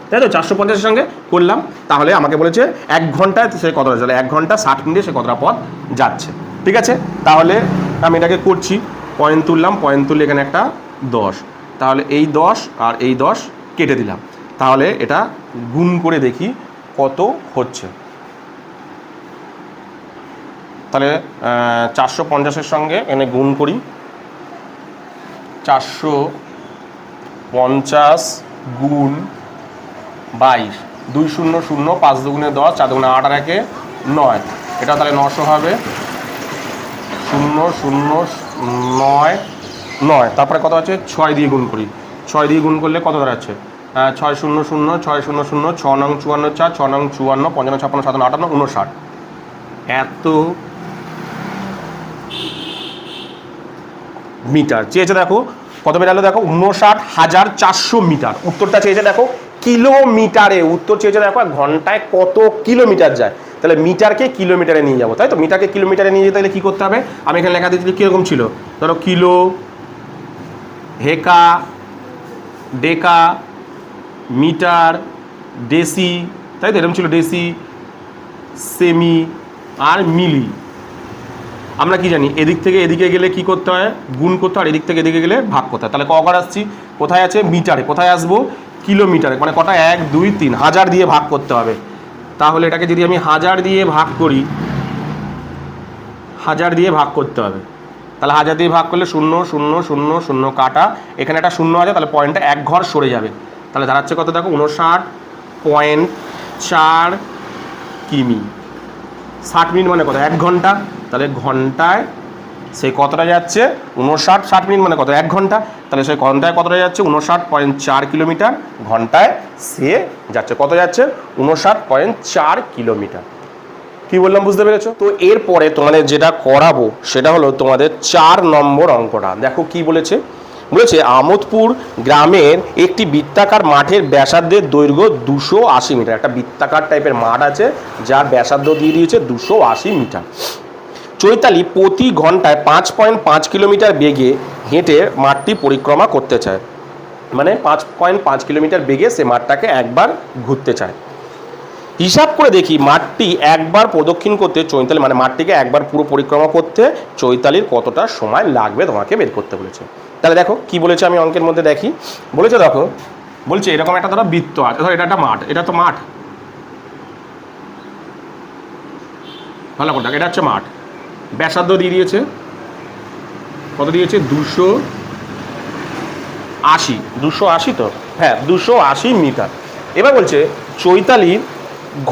তাই তো 450-এর সঙ্গে করলাম। তাহলে আমাকে বলেছে 1 ঘন্টায় সে কতটা, তাহলে 1 ঘন্টা 60 মিনিটে সে কতটা পথ যাচ্ছে, ঠিক আছে। তাহলে আমি এটাকে করছি, পয়েন্ট তুললাম, পয়েন্ট তুলে এখানে একটা 10, তাহলে এই 10 আর এই 10 কেটে দিলাম, তাহলে এটা গুণ করে দেখি কত হচ্ছে। তাহলে 450-এর সঙ্গে এখানে গুণ করি, 450 গুণ 22, 2 0 0, 5 দুগুণে 10, 4 দুগুণে 8 আর 1 9, এটা তাহলে 900 হবে, 0 0 9 9, তারপরে কত আছে 6 দিয়ে গুণ করি, 6 দিয়ে গুণ করলে কত দাঁড়াচ্ছে 6 0 0 6 0 0, 6 নং 54 4, 6 নং 54, 55 56 57 58 59, এত মিটার চেয়েছে। দেখো কত বেরালো দেখো 59,400 মিটার, উত্তরটা চেয়েছে দেখো কিলোমিটারে, উত্তর চেয়েছে দেখো ঘন্টায় কত কিলোমিটার যায়, তাহলে মিটারকে কিলোমিটারে নিয়ে যাবো, তাই তো। মিটারকে কিলোমিটারে নিয়ে যেতে হলে কী করতে হবে, আমি এখানে লেখা দিচ্ছি কীরকম ছিল, ধরো কিলো, হেকা, ডেকা, মিটার, ডেসি, তাই তো এরকম ছিল, ডেসি, সেমি আর মিলি। আমরা কি জানি এদিক থেকে এদিকে গেলে কি করতে হয় গুণ করতে হয়, আর এদিক থেকে এদিকে গেলে ভাগ করতে হয়। তাহলে কবার আসছি, কোথায় আছে মিটারে, কোথায় আসবো কিলোমিটারে, মানে কটা 1 2 3 1000 দিয়ে ভাগ করতে হবে। তাহলে এটাকে যদি আমি 1000 দিয়ে ভাগ করি, 1000 দিয়ে ভাগ করতে হবে, তাহলে 1000 দিয়ে ভাগ করলে 0 0 0 0 কাটা, এখানে একটা 0 আছে, তাহলে পয়েন্টটা 1 ঘর সরে যাবে, তাহলে দাঁড়াচ্ছে কত দেখো 59.4 কিমি, 60 মিনিট মানে কত 1 ঘন্টা, তাহলে ঘন্টায় সে কতটা যাচ্ছে 59, 60 মিনিট মানে কত 1 ঘন্টা, তাহলে সে ঘন্টায় কতটা যাচ্ছে 59.4 কিলোমিটার, ঘন্টায় সে যাচ্ছে কত যাচ্ছে 59.4 কিলোমিটার। কি বললাম বুঝতে পেরেছো? তো এরপরে তোমাদের যেটা করাবো সেটা হলো তোমাদের 4 নম্বর অঙ্কটা। দেখো কি বলেছে, বলেছে আমোদপুর গ্রামের একটি বৃত্তাকার মাঠের ব্যাসার্ধের দৈর্ঘ্য 280 মিটার। একটা বৃত্তাকার টাইপের মাঠ আছে যার ব্যাসার্ধ দিয়ে দিয়েছে 280 মিটার। চৈতালি প্রতি ঘন্টায় 5.5 কিলোমিটার বেগে হেঁটে মাঠটি পরিক্রমা করতে চায়, মানে 5.5 কিলোমিটার বেগে সে মাঠটাকে একবার ঘুরতে চায়। হিসাব করে দেখি মাঠটি একবার প্রদক্ষিণ করতে চৈতালি, মানে মাঠটিকে একবার পুরো পরিক্রমা করতে চৈতালির কতটা সময় লাগবে তোমাকে বের করতে বলেছে। তাহলে দেখো কি বলেছে, আমি অঙ্কের মধ্যে দেখি। বলেছে দেখো, বলছে এরকম একটা ধরো বৃত্ত আছে, ধরো এটা একটা মাঠ, এটা তো মাঠ, ভালো করে এটা হচ্ছে মাঠ, ব্যাসার্ধ দিয়ে দিয়েছে কত দিয়েছে 280 তো, হ্যাঁ 280 মিটার। এবার বলছে চৈতালির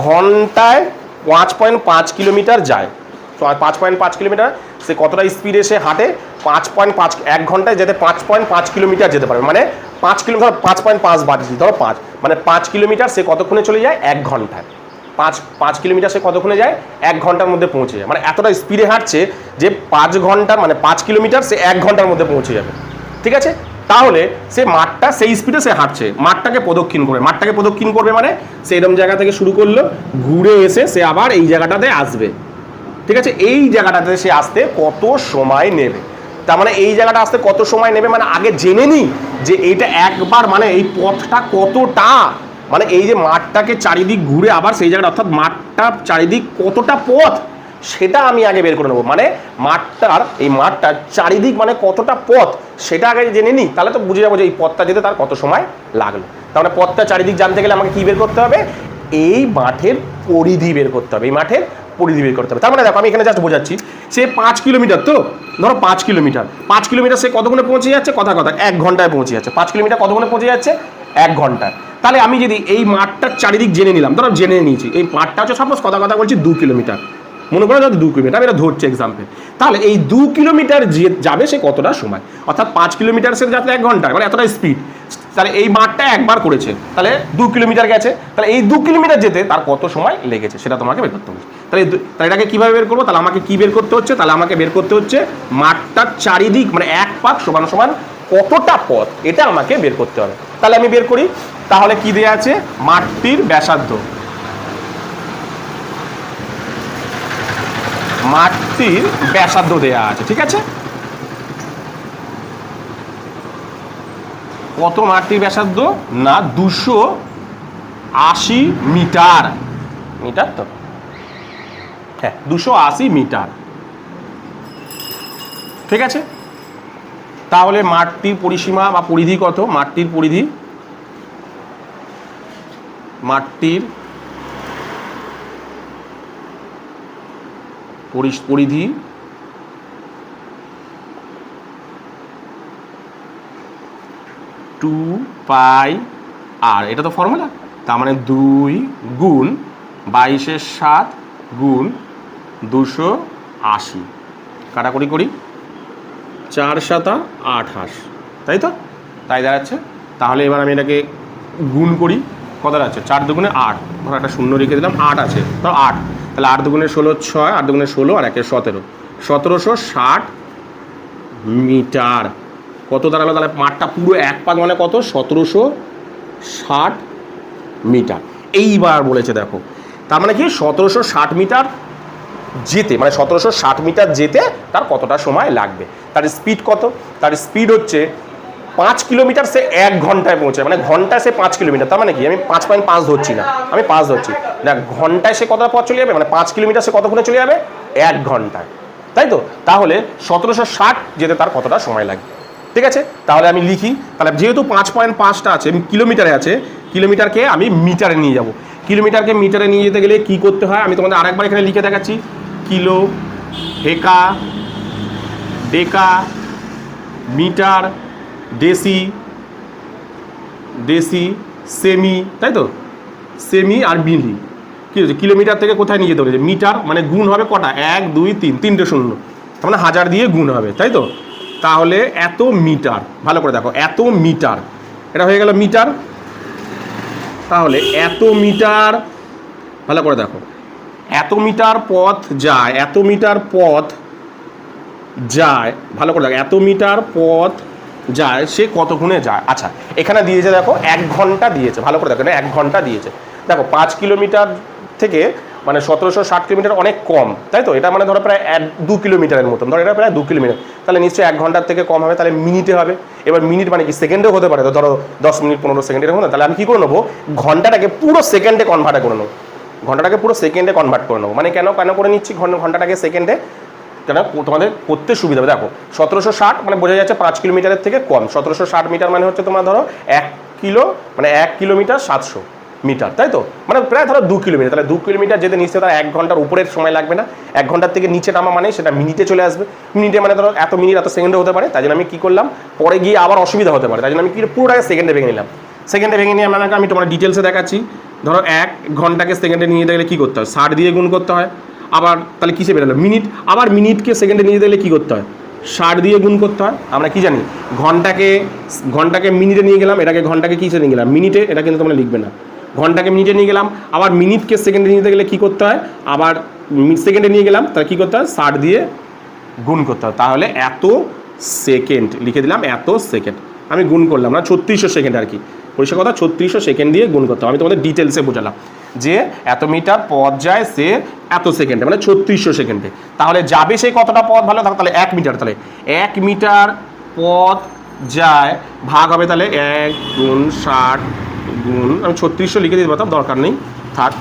ঘন্টায় 5.5 কিলোমিটার যায়, 5.5 কিলোমিটার সে কতটা স্পিডে সে হাঁটে 5.5, 1 ঘন্টায় যেতে 5.5 কিলোমিটার যেতে পারবে, মানে 5 কিলোমিটার 5.5 বাড়ছি ধরো 5, মানে 5 কিলোমিটার সে কতক্ষণে চলে যায় 1 ঘন্টায়, 5 কিলোমিটার সে কতক্ষণে যায় 1 ঘন্টার মধ্যে পৌঁছে যায়, মানে এতটা স্পিডে হাঁটছে যে 5 ঘন্টা মানে 5 কিলোমিটার সে 1 ঘন্টার মধ্যে পৌঁছে যাবে। ঠিক আছে, তাহলে সে মাঠটা সেই স্পিডে সে হাঁটছে, মাঠটাকে প্রদক্ষিণ করবে, মাঠটাকে প্রদক্ষিণ করবে মানে সে এরকম জায়গা থেকে শুরু করলো, ঘুরে এসে সে আবার এই জায়গাটাতে আসবে। ঠিক আছে, এই জায়গাটাতে সে আসতে কত সময় নেবে, তার মানে এই জায়গাটা আসতে কত সময় নেবে মানে আগে জেনে নিই যে এইটা একবার মানে এই পথটা কতটা, মানে এই যে মাঠটাকে চারিদিক ঘুরে আবার সেই জায়গাটা, অর্থাৎ মাঠটা চারিদিক কতটা পথ সেটা আমি আগে বের করে নেবো, মানে মাঠটার চারিদিক মানে কতটা পথ সেটা আগে জেনে নিই, তাহলে তো বুঝে যাবো যে এই পথটা যেতে তার কত সময় লাগলো। তার মানে পথটা চারিদিক জানতে গেলে আমাকে কি বের করতে হবে, এই মাঠের পরিধি বের করতে হবে, এই মাঠের পরিধি বের করতে হবে। তার মানে দেখো আমি এখানে জাস্ট বোঝাচ্ছি, সে 5 কিলোমিটার, তো ধরো 5 কিলোমিটার সে কতক্ষণে পৌঁছে যাচ্ছে, কথা 1 ঘন্টায় পৌঁছে যাচ্ছে। 5 কিলোমিটার কতক্ষণে পৌঁছে যাচ্ছে 1 ঘন্টায়। তাহলে আমি যদি এই মাঠটার চারিদিক জেনে নিলাম, ধরো জেনে নিয়েছি এই মাঠটা হচ্ছে সাপোজ কথা বলছি 2 কিলোমিটার, মনে করো যদি 2 কিলোমিটার, এটা ধরছে এক্সাম্পল, তাহলে এই 2 কিলোমিটার যে যাবে সে কতটা সময়, অর্থাৎ 5 কিলোমিটার সে যাতে 1 ঘন্টায়, মানে এতটা স্পিড, তাহলে এই মাঠটা একবার করেছে তাহলে 2 কিলোমিটার গেছে, তাহলে এই 2 কিলোমিটার যেতে তার কত সময় লেগেছে সেটা তোমাকে বের করতে হবে। তাহলে এটাকে কীভাবে বের করবো, তাহলে আমাকে কী বের করতে হচ্ছে, তাহলে আমাকে বের করতে হচ্ছে মাঠটার চারিদিক মানে এক পাক সমান সমান কতটা পথ, এটা আমাকে বের করতে হবে। তাহলে আমি বের করি, তাহলে কি দেয়া আছে, মাঠটির ব্যাসার্ধ, মাঠটির ব্যাসার্ধ দেয়া আছে। ঠিক আছে, কত মাঠটির ব্যাসার্ধ না 280 মিটার, মিটার তো হ্যাঁ 280 মিটার। ঠিক আছে, তাহলে মাঠটির পরিসীমা বা পরিধি কত, মাঠটির পরিধি, মাঠটির পরিধি 2πr, এটা তো ফর্মুলা, তার মানে 2 গুণ 22/7 গুণ 280, কাটাকুটি করি 4×7 = 28, তাই তো, তাই দাঁড়াচ্ছে। তাহলে এবার আমি এটাকে গুণ করি, কত দাঁড়াচ্ছে 4 × 2 = 8, ধরো একটা শূন্য রেখে দিলাম, 8 আছে ধরো 8, তাহলে 8 × 2 = 16, 6, 8 × 2 = 16 আর 1 = 17, 1760 মিটার। কত দাঁড়ালো, তাহলে মাঠটা পুরো এক পাক মানে কত 1760 মিটার। এইবার বলেছে দেখো, তার মানে কি 1760 মিটার যেতে, মানে 1760 মিটার যেতে তার কতটা সময় লাগবে, তার স্পিড কত, তার স্পিড হচ্ছে 5 কিলোমিটার সে 1 ঘন্টায় পৌঁছায়, মানে ঘন্টায় সে 5 কিলোমিটার, তার মানে কি আমি 5.5 ধরছি না, আমি 5 ধরছি না, ঘন্টায় সে কতটা পথ চলে যাবে, মানে 5 কিলোমিটার সে কতক্ষণে চলে যাবে 1 ঘন্টায়, তাই তো। তাহলে 1760 যেতে তার কতটা সময় লাগবে। ঠিক আছে, তাহলে আমি লিখি, তাহলে যেহেতু 5.5টা আছে কিলোমিটারে আছে, কিলোমিটারকে আমি মিটারে নিয়ে যাব, কিলোমিটারকে মিটারে নিয়ে যেতে গেলে কি করতে হয় আমি তোমাদের আরেকবার এখানে লিখে দেখাচ্ছি, কিলো, হেকা, ডেকা, মিটার, ডেসি, সেমি, তাই তো, সেমি আর মিলি, কী হচ্ছে, কিলোমিটার থেকে কোথায় নিয়ে যেতে বলেছে, মিটার, মানে গুণ হবে কটা, 1 2 3, তিনটে শূন্য, তার মানে 1000 দিয়ে গুণ হবে, তাই তো। তাহলে এত মিটার, ভালো করে দেখো, এত মিটার, এটা হয়ে গেল মিটার। তাহলে এত মিটার, ভালো করে দেখো, এত মিটার পথ যায়, এত মিটার পথ যায়, ভালো করে দেখো, এত মিটার পথ যায়, সে কতক্ষণে যায়। আচ্ছা, এখানে দিয়েছে দেখো 1 ঘন্টা দিয়েছে, ভালো করে দেখো, 1 ঘন্টা দিয়েছে। দেখো 5 কিলোমিটার থেকে মানে 1760 কিলোমিটার অনেক কম, তাই তো। এটা মানে ধরো প্রায় 2 কিলোমিটারের মতন, ধরো এটা প্রায় 2 কিলোমিটার, তাহলে নিশ্চয়ই 1 ঘন্টার থেকে কম হবে, তাহলে মিনিটে হবে। এবার মিনিট মানে কি, সেকেন্ডেও হতে পারে, তো ধরো 10 মিনিট 15 সেকেন্ডের মতো, তাহলে আমি কি করে নেবো, ঘন্টাটাকে পুরো সেকেন্ডে কনভার্ট করে নেবো, ঘন্টাটাকে পুরো সেকেন্ডে কনভার্ট করে নেবো। মানে কেন করে নিচ্ছি ঘন্টাটাকে সেকেন্ডে, কেন তোমাদের করতে সুবিধা হবে। দেখো 1760 মানে বোঝা যাচ্ছে 5 কিলোমিটারের থেকে কম, 1760 মিটার মানে হচ্ছে তোমার ধরো 1 কিলো, মানে 1 কিলোমিটার 700 মিটার, তাই তো, মানে প্রায় ধরো 2 কিলোমিটার। তাহলে 2 কিলোমিটার যেতে নিশ্চয়ই তার 1 ঘন্টার উপরের সময় লাগবে না, 1 ঘন্টার থেকে নিচে নামা মানে সেটা মিনিটে চলে আসবে। মিনিটে মানে ধরো এত মিনিট এত সেকেন্ডে হতে পারে, তাই জন্য আমি কী করলাম, পরে গিয়ে আবার অসুবিধা হতে পারে, তাই জন্য আমি কি পুরোটাকে সেকেন্ডে ভেঙে নিলাম। সেকেন্ডে ভেঙে নিয়ে আপনাকে আমি তোমার ডিটেলসে দেখাচ্ছি। ধরো 1 ঘন্টাকে সেকেন্ডে নিয়ে যেতে গেলে কী করতে হয়, 60 দিয়ে গুণ করতে হয়। আবার তাহলে কিসে বেরোলো মিনিট, আবার মিনিটকে সেকেন্ডে নিয়ে যেতে গেলে কী করতে হয়, 60 দিয়ে গুণ করতে হয়। আমরা কি জানি, ঘন্টাকে মিনিটে নিয়ে গেলাম, এটাকে ঘন্টাকে কিসে নিয়ে গেলাম, মিনিটে, এটা কিন্তু তোমরা লিখবে না। ঘন্টাকে মিনিটে নিয়ে গেলাম, আবার মিনিটকে সেকেন্ডে নিয়ে যেতে গেলে কী করতে হয়, আবার সেকেন্ডে নিয়ে গেলাম, তাহলে কী করতে হয়, 60 দিয়ে গুণ করতে হয়। তাহলে এত সেকেন্ড লিখে দিলাম, এত সেকেন্ড আমি গুণ করলাম না, 3600 সেকেন্ড আর কি, পরিষ্কার কথা, 3600 সেকেন্ড দিয়ে গুণ করতে হবে। আমি তোমাদের ডিটেলসে বোঝালাম যে এত মিটার পথ যায় সে এত সেকেন্ডে, মানে 3600 সেকেন্ডে। তাহলে যাবে সে কতটা পথ, ভালো থাকো, তাহলে 1 মিটার, তাহলে 1 মিটার পথ যায় ভাগ হবে, তাহলে 1 গুণ 60 গুণ, আমি 3600 লিখে দিতে পারতাম, দরকার নেই, থাক,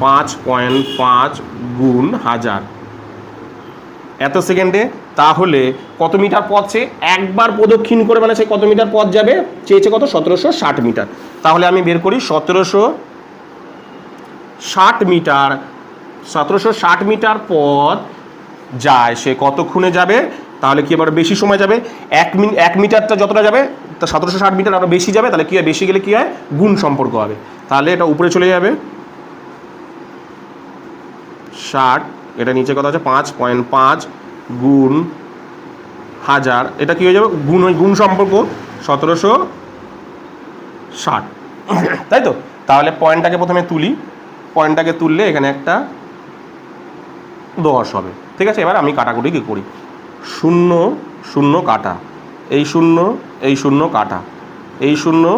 5.5 গুণ 1000 এত সেকেন্ডে। তাহলে কত মিটার পথ সে একবার প্রদক্ষিণ করে, মানে সে কত মিটার পথ যাবে, চেয়েছে কত, 1760 মিটার। তাহলে আমি বের করি 1760 মিটার, 1760 মিটার পথ যায়, সে কতক্ষণে যাবে, তাহলে কি আবার বেশি সময় যাবে, 1 মিটারটা যতটা যাবে তা 1760 মিটার আরও বেশি যাবে, তাহলে কী হয়, বেশি গেলে কী হয়, গুণ সম্পর্ক হবে, তাহলে এটা উপরে চলে যাবে 60, এটা নিচে কথা হচ্ছে 5.5 গুণ 1000, এটা কী হয়ে যাবে, গুণ সম্পর্ক 1760, তাই তো। তাহলে পয়েন্টটাকে প্রথমে তুলি, পয়েন্টটাকে তুললে এখানে একটা 10 হবে, ঠিক আছে। এবার আমি কাটাকুটি কী করি, 0 0 কাটা, এই 0 এই 0 কাটা, এই 0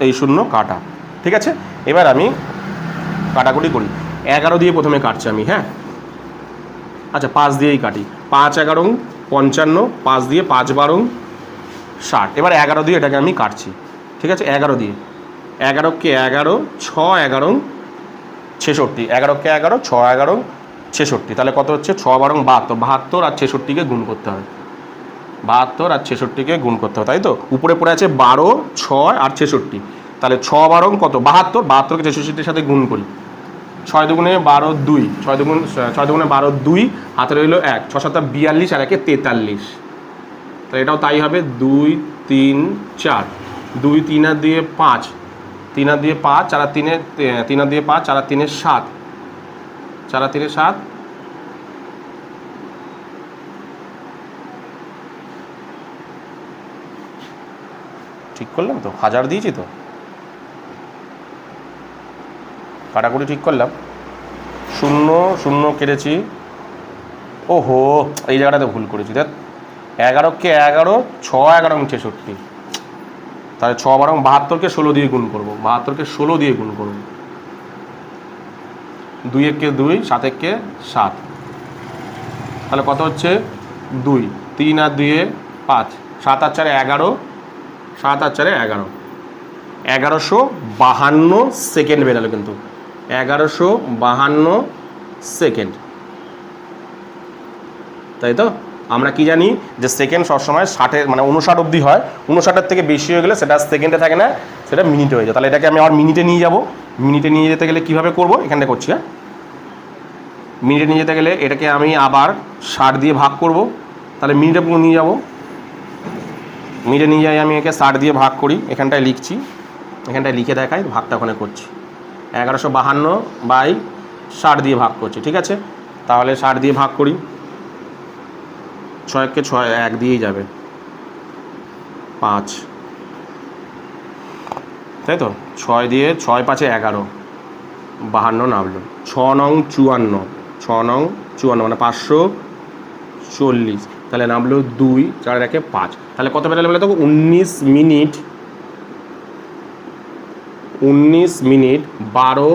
এই 0 কাটা, ঠিক আছে। এবার আমি কাটাকুটি করি, 11 দিয়ে প্রথমে কাটছি আমি, হ্যাঁ, আচ্ছা 5 দিয়েই কাটি, 5 11 55, 5 দিয়ে 5 12 60, এবার 11 দিয়ে এটাকে আমি কাটছি, ঠিক আছে। 11 দিয়ে, 11কে 11, 6 11 66, 11কে 11, 6 11 66, তাহলে কত হচ্ছে, 6 12 72, 72 আর 66কে গুণ করতে হবে, 72 আর 66কে গুণ করতে হবে, তাই তো। উপরে পড়ে আছে 12, 6 আর 66, তাহলে 6 12 কত, 72, 72কে 66-এর সাথে গুণ করি, 6 দুগুণে 12 2, 6 দুগুণে 12 2, হাতে রইল 1, 6 7 42 আর 1 43, তাহলে এটাও তাই হবে, 2 3 4, 2 3 আর 2 5, 3 আর 2 5, 4 আর 3 3 আর 2 5, 4 আর 3 7, 4 আর 3 7, ঠিক করলাম তো, 1000 দিয়েছি তো, কাটাকুটি ঠিক করলাম, 0 0 কেটেছি, ওহো এই জায়গাটাতে ভুল করেছি, দেখ 11কে 11, 6 11 66, তাহলে 6 12 72কে 16 দিয়ে গুণ করবো, 72কে 16 দিয়ে গুণ করবো, 2 1কে 2, 7 1কে 7, তাহলে কত হচ্ছে 2, 3 আর 2 5, 7 আর 4 11, 7 আর 4 11, 1152 সেকেন্ড বেরালো কিন্তু, 1152 সেকেন্ড, তাই তো। আমরা কি জানি যে সেকেন্ড সবসময় 60 মানে 59 অবধি হয়, 59-এর থেকে বেশি হয়ে গেলে সেটা সেকেন্ডে থাকে না, সেটা মিনিটে হয়ে যায়। তাহলে এটাকে আমি আবার মিনিটে নিয়ে যাব, মিনিটে নিয়ে যেতে গেলে কীভাবে করবো, এখানটা করছি, হ্যাঁ, মিনিটে নিয়ে যেতে গেলে এটাকে আমি আবার 60 দিয়ে ভাগ করব, তাহলে মিনিটে পুরো নিয়ে যাব, মিনিটে নিয়ে যাই, আমি একে 60 দিয়ে ভাগ করি, এখানটায় লিখছি, এখানটায় লিখে দেখাই, ভাগটা ওখানে করছি, 1152 বাই 60 দিয়ে ভাগ করছি, ঠিক আছে? তাহলে 60 দিয়ে ভাগ করি, 6 কে 6 1 দিয়েই যাবে, 5, তাই তো? 6 দিয়ে 6 5 11, 52 নামলো। 6 নং 54, 6 নং 54 মানে 540, তাহলে নামলো 2, 4 1 5, তাহলে কত বেরোলো বলে তো? 19 মিনিট 12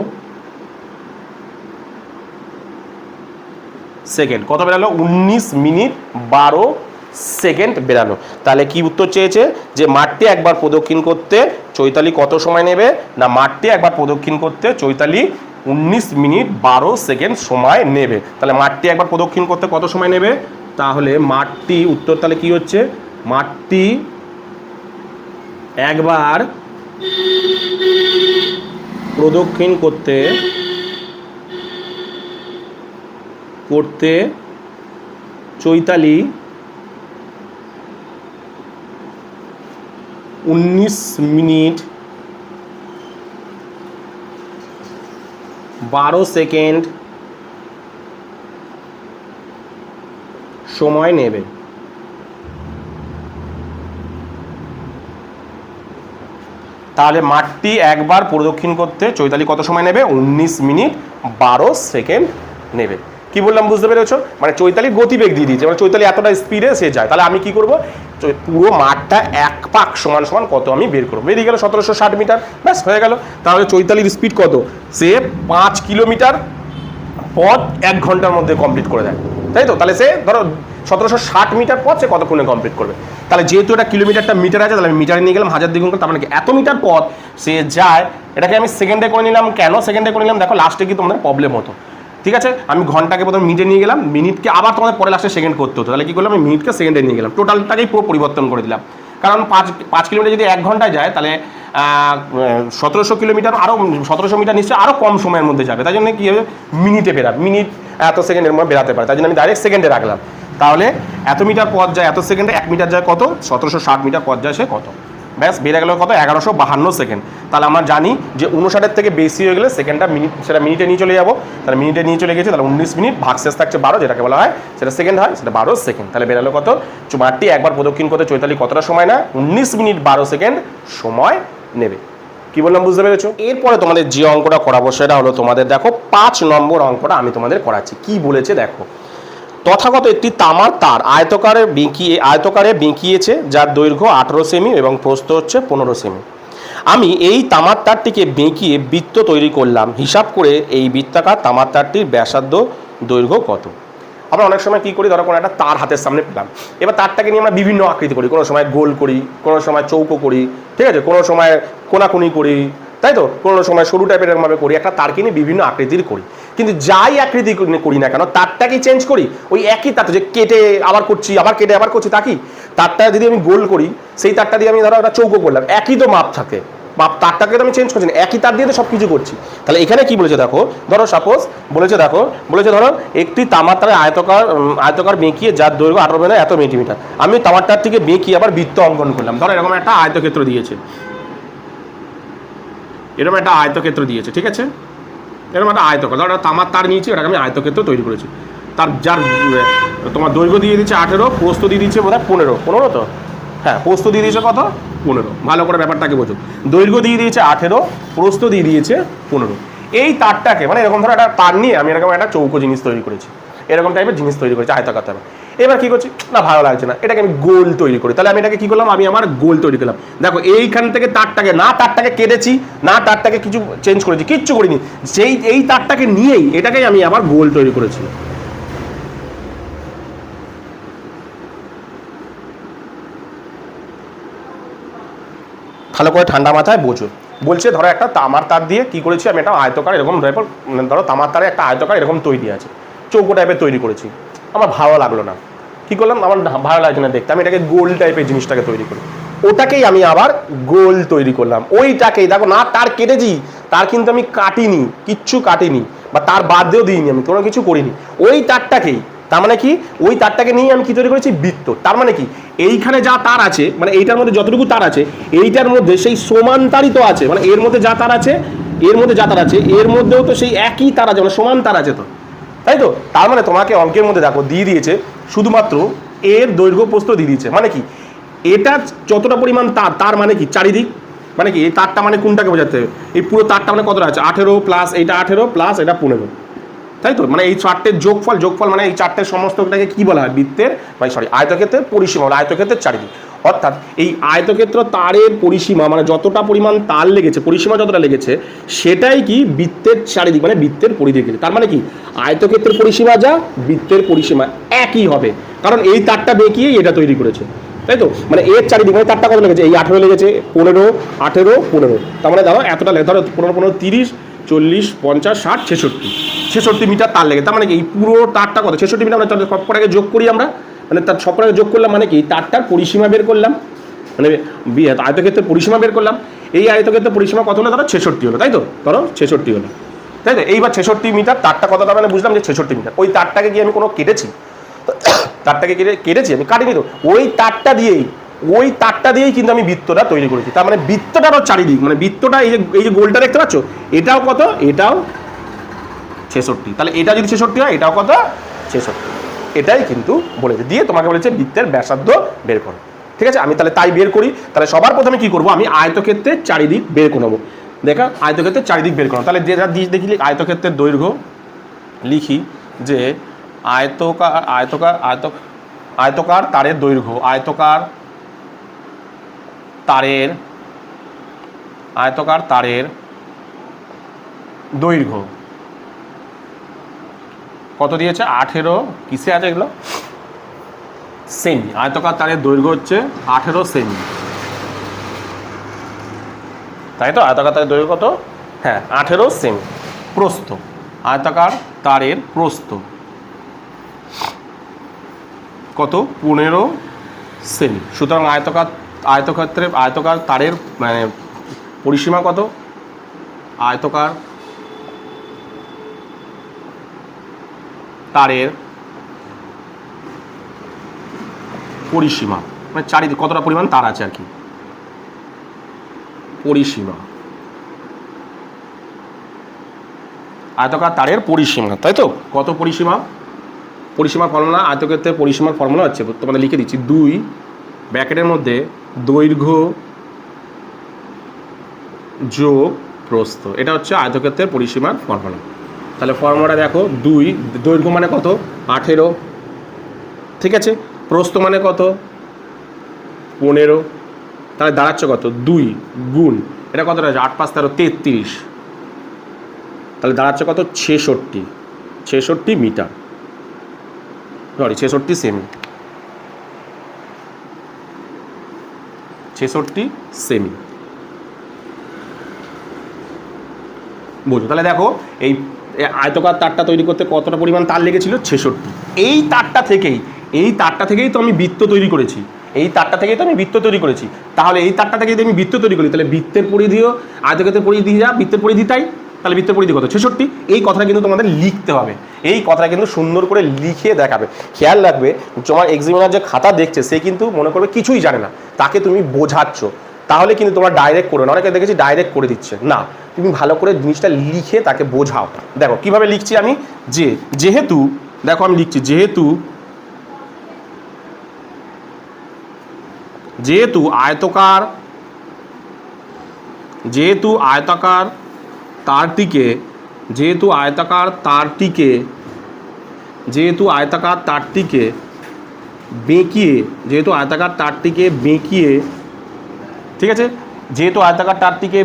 সেকেন্ড। কত বেরালো? 19 মিনিট 12 সেকেন্ড বেরালো। তাহলে কি উত্তর চেয়েছে? যে মাঠটি একবার প্রদক্ষিণ করতে চৈতালি কত সময় নেবে? না, মাঠটি একবার প্রদক্ষিণ করতে চৈতালি 19 মিনিট 12 সেকেন্ড সময় নেবে। তাহলে মাঠটি একবার প্রদক্ষিণ করতে কত সময় নেবে? তাহলে মাঠটি, উত্তর তাহলে কি হচ্ছে? মাঠটি একবার প্রদক্ষিণ করতে চৈতালি 19 মিনিট 12 সেকেন্ড সময় নেবে। তাহলে মাঠটি একবার প্রদক্ষিণ করতে চৈতালি কত সময় নেবে? 19 মিনিট 12 সেকেন্ড নেবে। কি বললাম বুঝতে পেরেছো? মানে চৈতালির গতিবেগ দিয়ে দিয়েছে, মানে চৈতালি এতটা স্পিডে সে যায়। তাহলে আমি কি করব? পুরো মাঠটা এক পাক সমান সমান কত আমি বের করবো। বেরিয়ে গেল 1760 মিটার, ব্যাস হয়ে গেল। তাহলে চৈতালির স্পিড কত? সে 5 কিলোমিটার পথ 1 ঘন্টার মধ্যে কমপ্লিট করে দেয়, তাই তো? তাহলে সে ধরো 1760 মিটার পথ সে কতক্ষণে কমপ্লিট করবে? তাহলে যেহেতু এটা কিলোমিটারটা মিটার আছে, তাহলে আমি মিটারে নিয়ে গেলাম, 1000 দ্বিগুণ করে, তার মানে এত মিটার পথ সে যায়। এটাকে আমি সেকেন্ডে করে নিলাম। কেন সেকেন্ডে করে নিলাম? দেখো লাস্টে কি তোমাদের প্রবলেম হতো, ঠিক আছে? আমি ঘন্টাকে প্রথমে মিনিটে নিয়ে গেলাম, মিনিটকে আবার তোমাদের পরে লাস্টে সেকেন্ড করতে হতো। তাহলে কি করলাম? আমি মিনিটকে সেকেন্ডে নিয়ে গেলাম, টোটালটাকেই পুরো পরিবর্তন করে দিলাম। কারণ 5 কিলোমিটার যদি 1 ঘন্টায় যায়, তাহলে 1700 কিলোমিটার আরও 1700 মিটার নিশ্চয়ই আরও কম সময়ের মধ্যে যাবে। তাই জন্য কি হবে? মিনিটে বেরাবে, মিনিট এত সেকেন্ডের মধ্যে বেরাতে পারে, তাই জন্য আমি ডাইরেক্ট সেকেন্ডে রাখলাম। তাহলে এত মিটার পথ যায় এত সেকেন্ডে, 1 মিটার যায় কত? 1760 মিটার পথ যায় সে কত? ব্যাস বেড়ে গেল কত? 1152 সেকেন্ড। তাহলে আমরা জানি যে 59-এর থেকে বেশি হয়ে গেলে সেকেন্ডটা মিনিট, সেটা মিনিটে নিয়ে চলে যাবো। তাহলে মিনিটে নিয়ে চলে গেছে, তাহলে 19 মিনিট ভাগশেষ থাকছে 12, যেটাকে বলা হয় সেটা সেকেন্ড হয়, সেটা 12 সেকেন্ড। তাহলে বেরালো কত? মাঠটি একবার প্রদক্ষিণ করতে চৈতালি কতটা সময় না? 19 মিনিট 12 সেকেন্ড সময় নেবে। কি বললাম বুঝতে পেরেছো? এরপরে তোমাদের যে অঙ্কটা করাবো সেটা হলো তোমাদের দেখো 5 নম্বর অঙ্কটা আমি তোমাদের করাচ্ছি। কি বলেছে দেখো, তথাগত একটি তামার তার আয়তকারে বেঁকিয়েছে, যার দৈর্ঘ্য 18 সেমি এবং প্রস্থ হচ্ছে 15 সেমি। আমি এই তামার তারটিকে বেঁকিয়ে বৃত্ত তৈরি করলাম। হিসাব করে এই বৃত্তাকার তামার তারটির ব্যাসার্ধ দৈর্ঘ্য কত? আমরা অনেক সময় কী করি? ধরো কোনো একটা তার হাতের সামনে পেলাম, এবার তারটাকে নিয়ে আমরা বিভিন্ন আকৃতি করি। কোনো সময় গোল করি, কোনো সময় চৌকো করি, ঠিক আছে? কোনো সময় কোনাকুনি করি, তাই তো? কোনো সময় সরু টাইপের এরকমভাবে করি। একটা তারকে নিয়ে বিভিন্ন আকৃতির করি, কিন্তু যাই আকৃতি করি না কেন তারটাকে চেঞ্জ করি। ওই একই তারটা যে কেটে আবার করছি, আবার কেটে আবার করছি, তা কি? তারটা যদি আমি গোল করি, সেই তারটা দিয়ে আমি ধরো একটা চৌকো করলাম, একই তো মাপ থাকে, মাপ তারটাকে তো আমি চেঞ্জ করছি না, একই তার দিয়ে তো সব কিছু করছি। তাহলে এখানে কি বলেছে দেখো, ধরো সাপোজ বলেছে ধরো একটি তামার তারে আয়তকার বেঁকিয়ে যার দৈর্ঘ্য 18 মানে এত মিলিমিটার। আমি তামার তার থেকে বেঁকিয়ে আবার বৃত্ত অঙ্কন করলাম। ধরো এরকম একটা আয়তক্ষেত্র দিয়েছে, ঠিক আছে? এরকম একটা আয়তকার, ধরো একটা তামার তার নিয়েছি, ওটাকে আমি আয়তক্ষেত্র তৈরি করেছি। তার যার তোমার দৈর্ঘ্য দিয়ে দিচ্ছে 18, প্রস্থ দিয়ে দিচ্ছে বোধহয় 15 তো, হ্যাঁ প্রস্থ দিয়ে দিয়েছে কত? 15। ভালো করে ব্যাপারটাকে বোঝো। দৈর্ঘ্য দিয়ে দিয়েছে 18, প্রস্থ দিয়ে দিয়েছে 15। এই তারটাকে মানে এরকম ধরো একটা তার নিয়ে আমি এরকম একটা চৌকো জিনিস তৈরি করেছি, এরকম টাইপের জিনিস তৈরি করেছি, আয়তাকার তার। এবার কি করছি না, ভালো লাগছে না, এটাকে আমি গোল তৈরি করি। তাহলে আমি এটাকে কি করলাম? আমি আমার গোল তৈরি করলাম। দেখো এইখান থেকে তারটাকে কেটেছি না, তারটাকে কিছু চেঞ্জ করেছি, কিচ্ছু করিনি। এই তারটাকে নিয়েই এটাকেই আমি আবার গোল তৈরি করেছি। ভালো করে ঠান্ডা মাথায় বোঝো। বলছে ধরো একটা তামার তার দিয়ে কি করেছি আমি, একটা আয়তকার এরকম ধরো তামার তারে একটা আয়তকার এরকম তৈরি আছে, চৌকো টাইপের তৈরি করেছি। আমার ভালো লাগলো না, কি করলাম? আমার ভালো লাগছে না দেখতে, আমি এটাকে গোল টাইপের জিনিসটাকে তৈরি করি। ওটাকেই আমি আবার গোল তৈরি করলাম। ওইটাকেই দেখো না, তার কেটেছি, তার কিন্তু আমি কাটিনি, কিচ্ছু কাটিনি, বা তার বাদ দিয়েও দিইনি, আমি কোনো কিছু করিনি। ওই তারটাকেই, তার মানে কি ওই তারটাকে নিয়ে আমি কি তৈরি করেছি? বৃত্ত। তার মানে কি এইখানে যা তার আছে, মানে এইটার মধ্যে যতটুকু তার আছে এইটার মধ্যে সেই সমান্তরিত আছে, মানে এর মধ্যে যা তার আছে এর মধ্যে যা তার আছে এর মধ্যেও তো সেই একই তার আছে, মানে সমান তার আছে তো, তাই তো? তার মানে তোমাকে অঙ্কের মধ্যে দেখো দিয়ে দিয়েছে শুধুমাত্র এর দৈর্ঘ্য প্রস্থ দিয়ে দিয়েছে, মানে কি এটা যতটা পরিমাণ তার, তার মানে কি চারিদিক, মানে কি এই তারটা মানে কোনটাকে বোঝাতে হবে, এই পুরো তারটা মানে কতটা আছে 18 প্লাস এইটা 18 প্লাস এটা 15, তাই তো? মানে এই চারটের যোগফল মানে এই চারটের সমস্তটাকে কি বলা হয়, বৃত্তের আয়তক্ষেত্রের পরিসীমা, মানে আয়তক্ষেত্রের চারিদিক। অর্থাৎ এই আয়তক্ষেত্র তারের পরিসীমা মানে যতটা পরিমাণ তার লেগেছে, পরিসীমা যতটা লেগেছে সেটাই কি বৃত্তের চারিদিক মানে বৃত্তের পরিধি। তার মানে কি আয়তক্ষেত্রের পরিসীমা যা বৃত্তের পরিসীমা একই হবে, কারণ এই তারটা বেঁকিয়েই এটা তৈরি করেছে, তাই তো? মানে এর চারিদিক মানে তারটা কত লেগেছে, এই 18 লেগেছে, 15 18 15, তার মানে ধরো এতটা লেগে, ধরো 15 15 30 40 50 60 66 মিটার তার লেগে, তার মানে কি এই পুরো তারটা কত 66 মিটার, মানে সবকটাকে যোগ করি আমরা, মানে তার সবকটাকে যোগ করলাম, মানে কি তারটার পরিসীমা বের করলাম, মানে আয়তক্ষেত্রের পরিসীমা বের করলাম। এই আয়তক্ষেত্রের পরিসীমা কত হলো, ধরো 66 হলো, তাই তো? ধরো 66 হলো, তাই তো? এইবার 66 মিটার তারটা কত, তার মানে বুঝলাম যে 66 মিটার। ওই তারটাকে কি আমি কোনো কেটেছি, তারটাকে কেটেছি আমি, কাটিনি তো, ওই তারটা দিয়েই কিন্তু আমি বৃত্তটা তৈরি করেছি। তার মানে বৃত্তটারও চারিদিক, মানে বৃত্তটা এই যে গোলটা দেখতে পাচ্ছ, এটাও কত, এটাও 66, তাহলে এটা যদি 66 হয় এটাও কত 66, এটাই কিন্তু বলেছে। দিয়ে তোমাকে বলেছে বৃত্তের ব্যাসার্ধ বের করো, ঠিক আছে? আমি তাহলে তাই বের করি। তাহলে সবার প্রথমে কি করব, আমি আয়তক্ষেত্রের চারিদিক বের করে নেবো। দেখা আয়তক্ষেত্রের চারিদিক বের করো, তাহলে যেটা দেখি আয়তক্ষেত্রের দৈর্ঘ্য লিখি যে আয়তকার তারের দৈর্ঘ্য, আয়তকার তারের দৈর্ঘ্য কত দিয়েছে 18, কিসে আছে এগুলো, সেমি। আয়তকার তারের দৈর্ঘ্য হচ্ছে 18 সেমি, তাই তো? আয়তকার তারের দৈর্ঘ্য কত, হ্যাঁ 18 সেমি। প্রস্থ, আয়তকার তারের প্রস্থ কত 15 সেমি। সুতরাং আয়তকার তারের মানে পরিসীমা কত, আয়তকার তারের পরিসীমা মানে চারিদিক কতটা পরিমাণ তার আছে আর কি, পরিসীমা, আয়তকার তারের পরিসীমা, তাই তো? কত পরিসীমা, পরিসীমার ফর্মুলা, আয়তক্ষেত্রের পরিসীমার ফর্মুলা হচ্ছে, তোমাদের লিখে দিচ্ছি, 2 ব্র্যাকেটের মধ্যে দৈর্ঘ্য যোগ প্রস্থ, এটা হচ্ছে আয়তক্ষেত্রের পরিসীমার ফর্মুলা। তাহলে ফর্মুলাটা দেখো, 2 দৈর্ঘ্য মানে কত 18, ঠিক আছে? প্রস্থ মানে কত 15, তাহলে দাঁড়াচ্ছে কত 2 গুণ এটা কত আছে 8 5 13 33, তাহলে দাঁড়াচ্ছে কত 66 মিটার, সরি 66 সেমি, 66 সেমি, বুঝো? তাহলে দেখো এই আয়তকার তারটা তৈরি করতে কতটা পরিমাণ তার লেগেছিল 66। এই তারটা থেকেই তো আমি বৃত্ত তৈরি করেছি, তাহলে এই তারটা থেকে যদি আমি বৃত্ত তৈরি করি, তাহলে বৃত্তের পরিধিও আয়তক্ষেত্রের পরিধি যা বৃত্তের পরিধি তাই, তাহলে বৃত্তের পরিধি কত 66। এই কথাটা কিন্তু তোমাদের লিখতে হবে, এই কথাটা কিন্তু সুন্দর করে লিখে দেখাবে। খেয়াল রাখবে, তোমার এক্সামিনার যে খাতা দেখছে সে কিন্তু মনে করবে কিছুই জানে না, তাকে তুমি বোঝাচ্ছ, তাহলে কিন্তু তোমরা ডাইরেক্ট করো না। অনেকে দেখেছি ডাইরেক্ট করে দিচ্ছে না, তুমি ভালো করে জিনিসটা লিখে তাকে বোঝাও। দেখো কিভাবে লিখছি আমি, যেহেতু দেখো আমি লিখছি, যেহেতু আয়তাকার তারটিকে বেঁকিয়ে, ঠিক আছে? যেহেতু আয়তাকার তারটিকে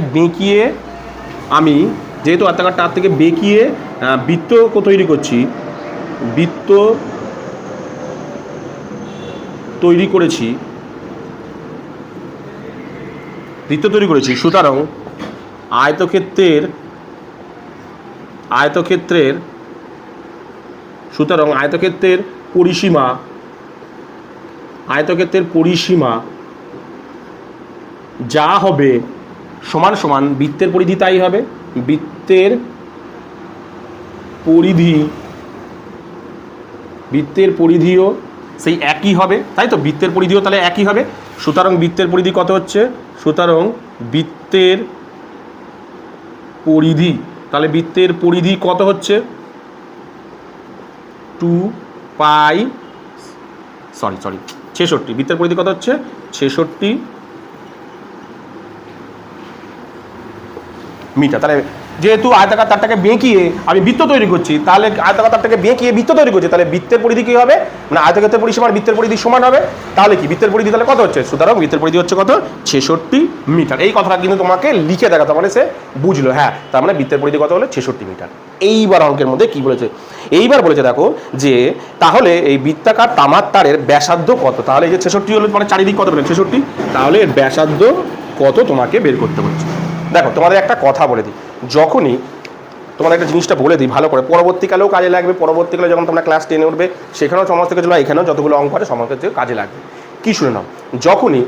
বেঁকিয়ে বৃত্ত তৈরি করছি, সুতরাং আয়তক্ষেত্রের পরিসীমা যা হবে সমান সমান বৃত্তের পরিধি তাই হবে, বৃত্তের পরিধিও সেই একই হবে, তাই তো? বৃত্তের পরিধিও তাহলে একই হবে। সুতরাং বৃত্তের পরিধি কত হচ্ছে, সুতরাং বৃত্তের পরিধি, তাহলে বৃত্তের পরিধি কত হচ্ছে 66, বৃত্তের পরিধি কত হচ্ছে 66 মিটার। তাহলে যেহেতু আয়তাকার তারটাকে বেঁকিয়ে আমি বৃত্ত তৈরি করছি, তাহলে আয়তাকার তারটাকে বেঁকিয়ে বৃত্ত তৈরি করছি, তাহলে বৃত্তের পরিধি কি হবে, মানে আয়তক্ষেত্রের পরিসীমার বৃত্তের পরিধি সমান হবে। তাহলে কি বৃত্তের পরিধি তাহলে কত হচ্ছে, সুতরাং বৃত্তের পরিধি হচ্ছে কত 66 মিটার। এই কথাটা কিন্তু তোমাকে লিখে দেখাতে, মানে সে বুঝলো, হ্যাঁ তার মানে বৃত্তের পরিধি কত হলো 66 মিটার। এইবার অঙ্কের মধ্যে কি বলেছে, এইবার বলেছে দেখো যে তাহলে এই বৃত্তাকার তামার তারের ব্যাসার্ধ কত, তাহলে এই যে 66 হলো মানে চারিদিক কত পেলেন 66, তাহলে এর ব্যাসার্ধ কত তোমাকে বের করতে হচ্ছে। দেখো তোমাদের একটা কথা বলে দিই, যখনই তোমাদের একটা জিনিসটা বলে দিই ভালো করে, পরবর্তীকালেও কাজে লাগবে, পরবর্তীকালে যখন তোমরা ক্লাস 10-এ উঠবে সেখানেও সমস্ত কিছু, এখানেও যতগুলো অঙ্ক আছে সমস্ত কিছু কাজে লাগবে। কি শুনে নাও, যখনই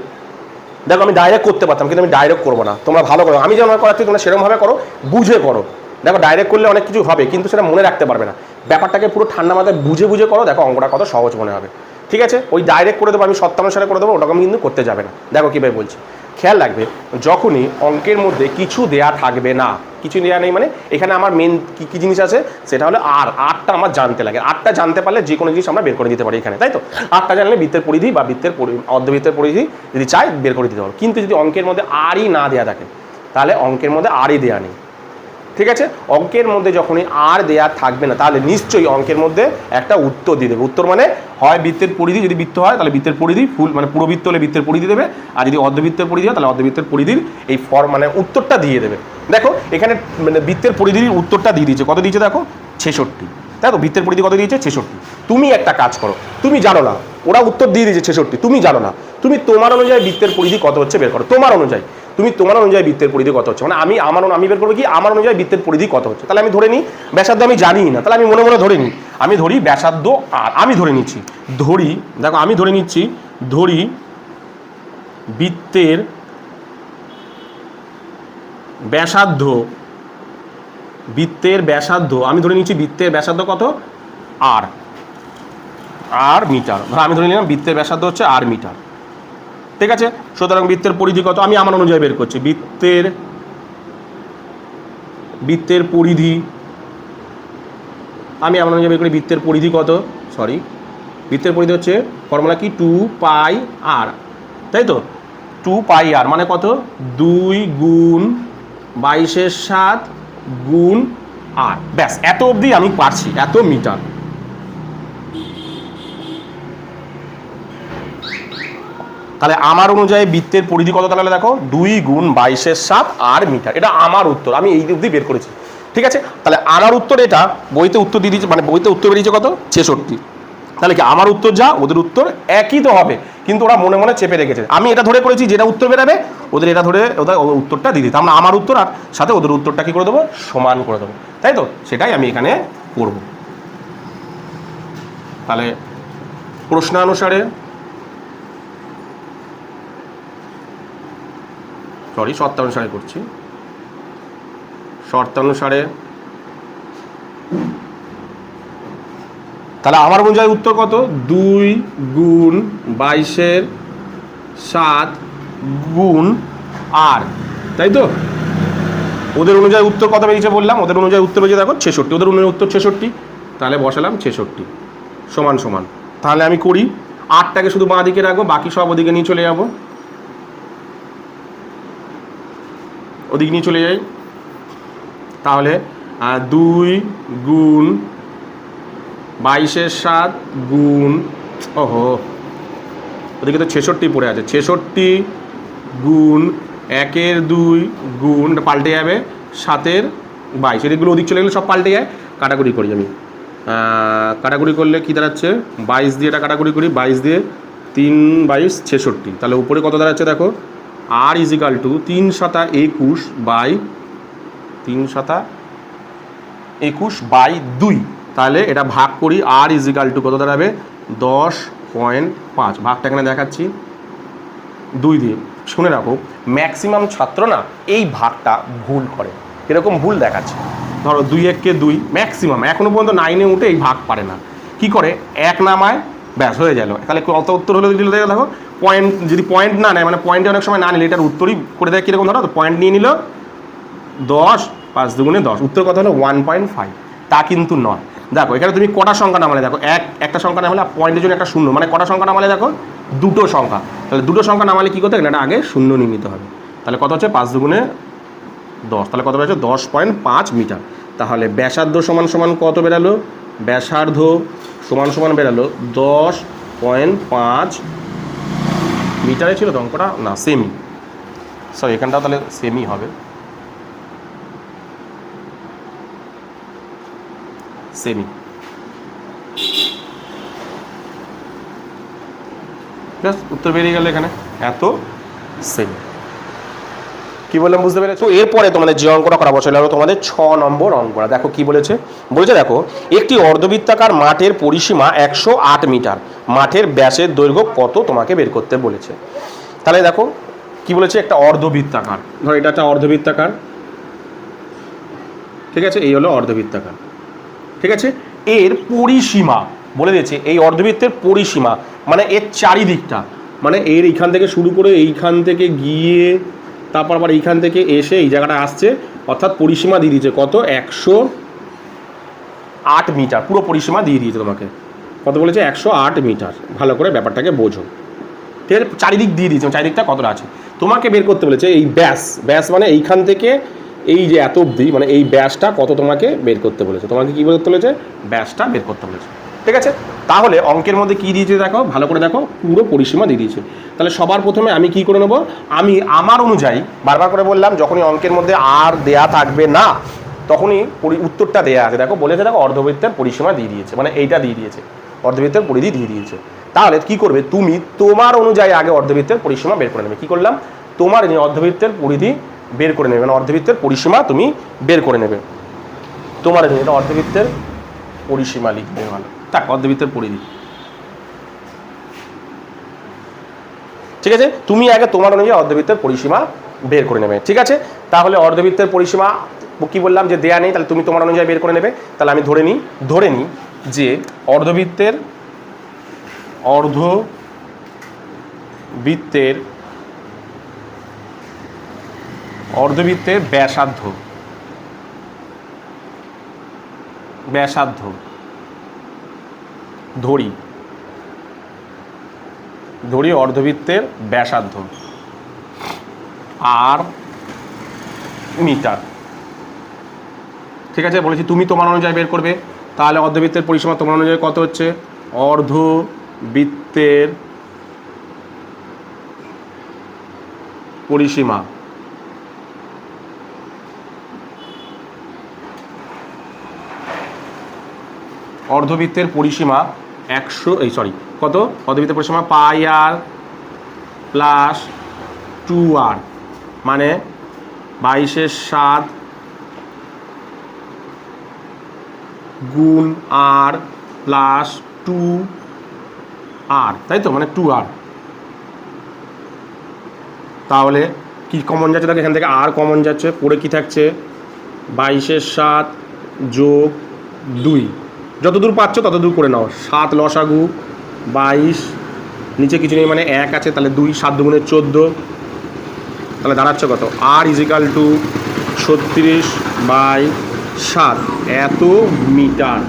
দেখো আমি ডাইরেক্ট করতে পারতাম, কিন্তু আমি ডাইরেক্ট করবো না, তোমরা ভালো করো, আমি যেমন করাচ্ছি তোমরা সেরকমভাবে করো, বুঝে করো। দেখো ডাইরেক্ট করলে অনেক কিছু হবে কিন্তু সেটা মনে রাখতে পারবে না, ব্যাপারটাকে পুরো ঠান্ডা মাথায় বুঝে বুঝে করো, দেখো অঙ্কটা কত সহজ মনে হবে। ঠিক আছে, ওই ডাইরেক্ট করে দেবো আমি 57 সালে করে দেবো, ওটাকে আমি কিন্তু করতে যাবে না। দেখো কীভাবে বলছি, খেয়াল রাখবে, যখনই অঙ্কের মধ্যে কিছু দেয়া থাকবে না, কিছু দেওয়া নেই, মানে এখানে আমার মেন কী জিনিস আছে সেটা হলো আরটা আমার জানতে লাগে, আরটা জানতে পারলে যে কোনো জিনিস আমরা বের করে দিতে পারি এখানে, তাই তো। আরটা জানলে বৃত্তের পরিধি বা অর্ধবৃত্তের পরিধি যদি চাই বের করে দিতে পারো। কিন্তু যদি অঙ্কের মধ্যে আরই না দেওয়া থাকে তাহলে অঙ্কের মধ্যে আরই দেওয়া নেই। ঠিক আছে, অঙ্কের মধ্যে যখনই আর দেয়া থাকবে না তাহলে নিশ্চয়ই অঙ্কের মধ্যে একটা উত্তর দিয়ে দেবে। উত্তর মানে হয় বৃত্তের পরিধি, যদি বৃত্ত হয় তাহলে বৃত্তের পরিধি ফুল মানে পুরো বৃত্ত হলে বৃত্তের পরিধি দেবে, আর যদি অর্ধবৃত্তের পরিধি হয় তাহলে অর্ধবৃত্তের পরিধির এই মানে উত্তরটা দিয়ে দেবে। দেখো এখানে মানে বৃত্তের পরিধির উত্তরটা দিয়ে দিয়েছে, কত দিয়েছে দেখো 66, তাই তো। বৃত্তের পরিধি কত দিয়েছে 66। তুমি একটা কাজ করো, তুমি জানো না, ওরা উত্তর দিয়ে দিয়েছে 66, তুমি জানো না, তুমি তোমার অনুযায়ী বৃত্তের পরিধি কত হচ্ছে বের করো, তোমার অনুযায়ী, তুমি তোমার অনুযায়ী বৃত্তের পরিধি কত হচ্ছে, মানে আমি বের করবো কি আমার অনুযায়ী বৃত্তের পরিধি কত হচ্ছে। তাহলে আমি ধরে নিই ব্যাসার্ধ আমি জানি না, তাহলে আমি মনে মনে ধরে নিই, আমি ধরি ব্যাসার্ধ আর, আমি ধরে নিচ্ছি, ধরি দেখো আমি ধরে নিচ্ছি, ধরি বৃত্তের ব্যাসার্ধ, বৃত্তের ব্যাসার্ধ আমি ধরে নিচ্ছি, বৃত্তের ব্যাসার্ধ কত আর মিটার, ধর আমি ধরে নিলাম বৃত্তের ব্যাসার্ধ হচ্ছে আর মিটার। ঠিক আছে, সুতরাং বৃত্তের পরিধি কত আমি আমার অনুযায়ী বের করছি, বৃত্তের পরিধি আমি আমার অনুযায়ী বের করি, বৃত্তের পরিধি কত, বৃত্তের পরিধি হচ্ছে ফর্মুলা কি 2πr, তাই তো। 2πr মানে কত 2 গুণ 22/7 গুণ আর, ব্যাস এত অবধি আমি পারছি, এত মিটার। তাহলে আমার অনুযায়ী বৃত্তের পরিধি কত, তাহলে দেখো 2 গুণ 22/7 আর মিটার, এটা আমার উত্তর, আমি এই অবধি বের করেছি। ঠিক আছে, তাহলে আমার উত্তর এটা, বইতে উত্তর দিয়ে দিয়েছে, মানে বইতে উত্তর বেরিয়েছে কত 66। তাহলে কি আমার উত্তর যা ওদের উত্তর একই তো হবে, কিন্তু ওরা মনে মনে চেপে রেখেছে, আমি এটা ধরে করেছি যেটা উত্তর বেরাবে ওদের এটা ধরে ওদের উত্তরটা দিয়ে দিতে, আমরা আমার উত্তর আর সাথে ওদের উত্তরটা কি করে দেবো সমান করে দেবো, তাই তো। সেটাই আমি এখানে করব। তাহলে প্রশ্নানুসারে শর্তানুসারে করছি, শর্তানুসারে তাহলে আমার অনুযায়ী উত্তর কত 2 গুণ 22/7 গুণ আর, তাই তো। ওদের অনুযায়ী উত্তর কত বেরিয়েছে বললাম, ওদের অনুযায়ী উত্তর বেরিয়েছে দেখো 66, ওদের অনুযায়ী উত্তর 66, তাহলে বসালাম 66 সমান সমান। তাহলে আমি করি 8টাকে শুধু বাঁ দিকে রাখবো, বাকি সব ওদিকে নিয়ে চলে যাবো, ওদিকে নিয়ে চলে যাই। তাহলে 2 গুণ 22/7 গুণ, ওদিকে তো 66 পড়ে আছে, 66 গুণ 1/2 গুণ, পাল্টে যাবে 7/22, এদিকগুলো ওদিক চলে গেলে সব পাল্টে যায়, কাটাকুটি করি আমি, কাটাকুটি করলে কী দাঁড়াচ্ছে 22 দিয়ে, এটা কাটাকুটি করি 22 দিয়ে 3 22 66, তাহলে উপরে কত দাঁড়াচ্ছে দেখো আর ইজিক্যাল টু 3 7 21 বাই 3 7 21/2, তাহলে এটা ভাগ করি আর ইজিক্যাল টু কত দাঁড়াবে 10.5, ভাগটা এখানে দেখাচ্ছি 2 দিয়ে। শুনে রাখো ম্যাক্সিমাম ছাত্র না এই ভাগটা ভুল করে, এরকম ভুল দেখাচ্ছে, ধরো 2 1 2 ম্যাক্সিমাম এখনো পর্যন্ত 9-এ উঠে এই ভাগ পারে না, কি করে 1 নামায় ব্যাস হয়ে গেল। তাহলে কত উত্তর হলো দেখো পয়েন্ট, যদি পয়েন্ট না নেয় মানে পয়েন্টে অনেক সময় না নিলে এটার উত্তরই করে দেয় কীরকম, ধরো তো পয়েন্ট নিয়ে নিল 10 5 দুগুণে 10, উত্তর কত হলো 1.5। তা কিন্তু নয়। দেখো এখানে তুমি কটা সংখ্যা নামালে, দেখো একটা সংখ্যা নামালে পয়েন্টের জন্য একটা শূন্য, মানে কটা সংখ্যা নামালে দেখো দুটো সংখ্যা। তাহলে দুটো সংখ্যা নামালে কী করতে হবে, এটা আগে শূন্য নিয়ে নিতে হবে। তাহলে কত হচ্ছে 5 দুগুণে 10, তাহলে কত বেরোচ্ছে 10.5 মিটার। তাহলে ব্যাসার্ধ সমান সমান কত বেরালো, ব্যাসার্ধ সমান সমান বেরালো 10.5 মিটারে ছিল তো অঙ্কটা, না সেমি, সরি এখানটাও তাহলে সেমি হবে, সেমি। ব্যাস উত্তর বেরিয়ে গেল এখানে, এত সেমি। কি বললাম বুঝতে পেরেছো? এরপরে তোমাদের যে অঙ্কটা করা বসে হলো তোমাদের 6 নম্বর অঙ্কটা। দেখো কি বলেছে, বলেছে দেখো একটি অর্ধবৃত্তাকার মাঠের পরিসীমা 108 মিটার, মাঠের ব্যাসের দৈর্ঘ্য কত তোমাকে বের করতে বলেছে। তাহলে দেখো কি বলেছে, একটা অর্ধবৃত্তাকার, ধর এটা একটা অর্ধবৃত্তাকার, ঠিক আছে, এই হলো অর্ধবৃত্তাকার, ঠিক আছে। এর পরিসীমা বলে দিয়েছে, এই অর্ধবৃত্তের পরিসীমা মানে এর চারিদিকটা, মানে এর এইখান থেকে শুরু করে এইখান থেকে গিয়ে তারপর আবার এইখান থেকে এসে এই জায়গাটা আসছে, অর্থাৎ পরিসীমা দিয়ে দিয়েছে কত, 108 মিটার, পুরো পরিসীমা দিয়ে দিয়েছে তোমাকে। কত বলেছে, 108 মিটার। ভালো করে ব্যাপারটাকে বোঝো, ঠিক আছে। চারিদিক দিয়ে দিয়েছে, চারিদিকটা কতটা আছে তোমাকে বের করতে বলেছে। এই ব্যাস, ব্যাস মানে এইখান থেকে এই যে এত অবধি, মানে এই ব্যাসটা কত তোমাকে বের করতে বলেছে। তোমাকে কী করতে বলেছে, ব্যাসটা বের করতে বলেছে, ঠিক আছে। তাহলে অঙ্কের মধ্যে কী দিয়েছে দেখো, ভালো করে দেখো, পুরো পরিসীমা দিয়ে দিয়েছে। তাহলে সবার প্রথমে আমি কি করে নেবো, আমি আমার অনুযায়ী, বারবার করে বললাম, যখনই অঙ্কের মধ্যে আর দেয়া থাকবে না তখনই উত্তরটা দেয়া আছে। দেখো বলেছে, দেখো অর্ধবৃত্তের পরিসীমা দিয়ে দিয়েছে, মানে এইটা দিয়ে দিয়েছে, অর্ধবৃত্তের পরিধি দিয়ে দিয়েছে। তাহলে কি করবে, তুমি তোমার অনুযায়ী আগে অর্ধবৃত্তের পরিসীমা বের করে নেবে। কি করলাম, তোমার অর্ধবৃত্তের পরিধি বের করে নেবে, মানে অর্ধবৃত্তের পরিসীমা তুমি বের করে নেবে। তোমার এটা অর্ধবৃত্তের পরিসীমা লিখবে, ভালো থাক, অর্ধবৃত্তের পরিধি, ঠিক আছে। তুমি আগে তোমার অনুযায়ী অর্ধবৃত্তের পরিসীমা বের করে নেবে, ঠিক আছে। তাহলে অর্ধবৃত্তের পরিসীমা কি বললাম যে দেয়া নেই, তাহলে তুমি তোমার অনুযায়ী বের করে নেবে। তাহলে আমি ধরে নিই যে অর্ধবৃত্তের ব্যাসার্ধ ধরি অর্ধবৃত্তের ব্যাসার্ধ আর মিটার, ঠিক আছে। বলেছি তুমি তোমার অনুযায়ী বের করবে। তাহলে অর্ধবৃত্তের পরিসীমা তোমার অনুযায়ী কত হচ্ছে, অর্ধবৃত্তের পরিসীমা কত, অর্ধবৃত্তের পরিসীমা পাই আর প্লাস 2r, মানে 22/7 গুণ r প্লাস 2r, তাই তো, মানে 2r। তাহলে কি কমন যাচ্ছে, দেখো এখান থেকে r কমন যাচ্ছে, পড়ে কি থাকছে 22/7 যোগ 2, যতদূর পাচ্ছ ততদূর করে নাও। 7 লসাগু 22, নিচে কিছু নেই মানে 1 আছে, তাহলে 2, 7 দুগুণে 14, তাহলে দাঁড়াচ্ছে কত, r = 36/7 এত মিটার।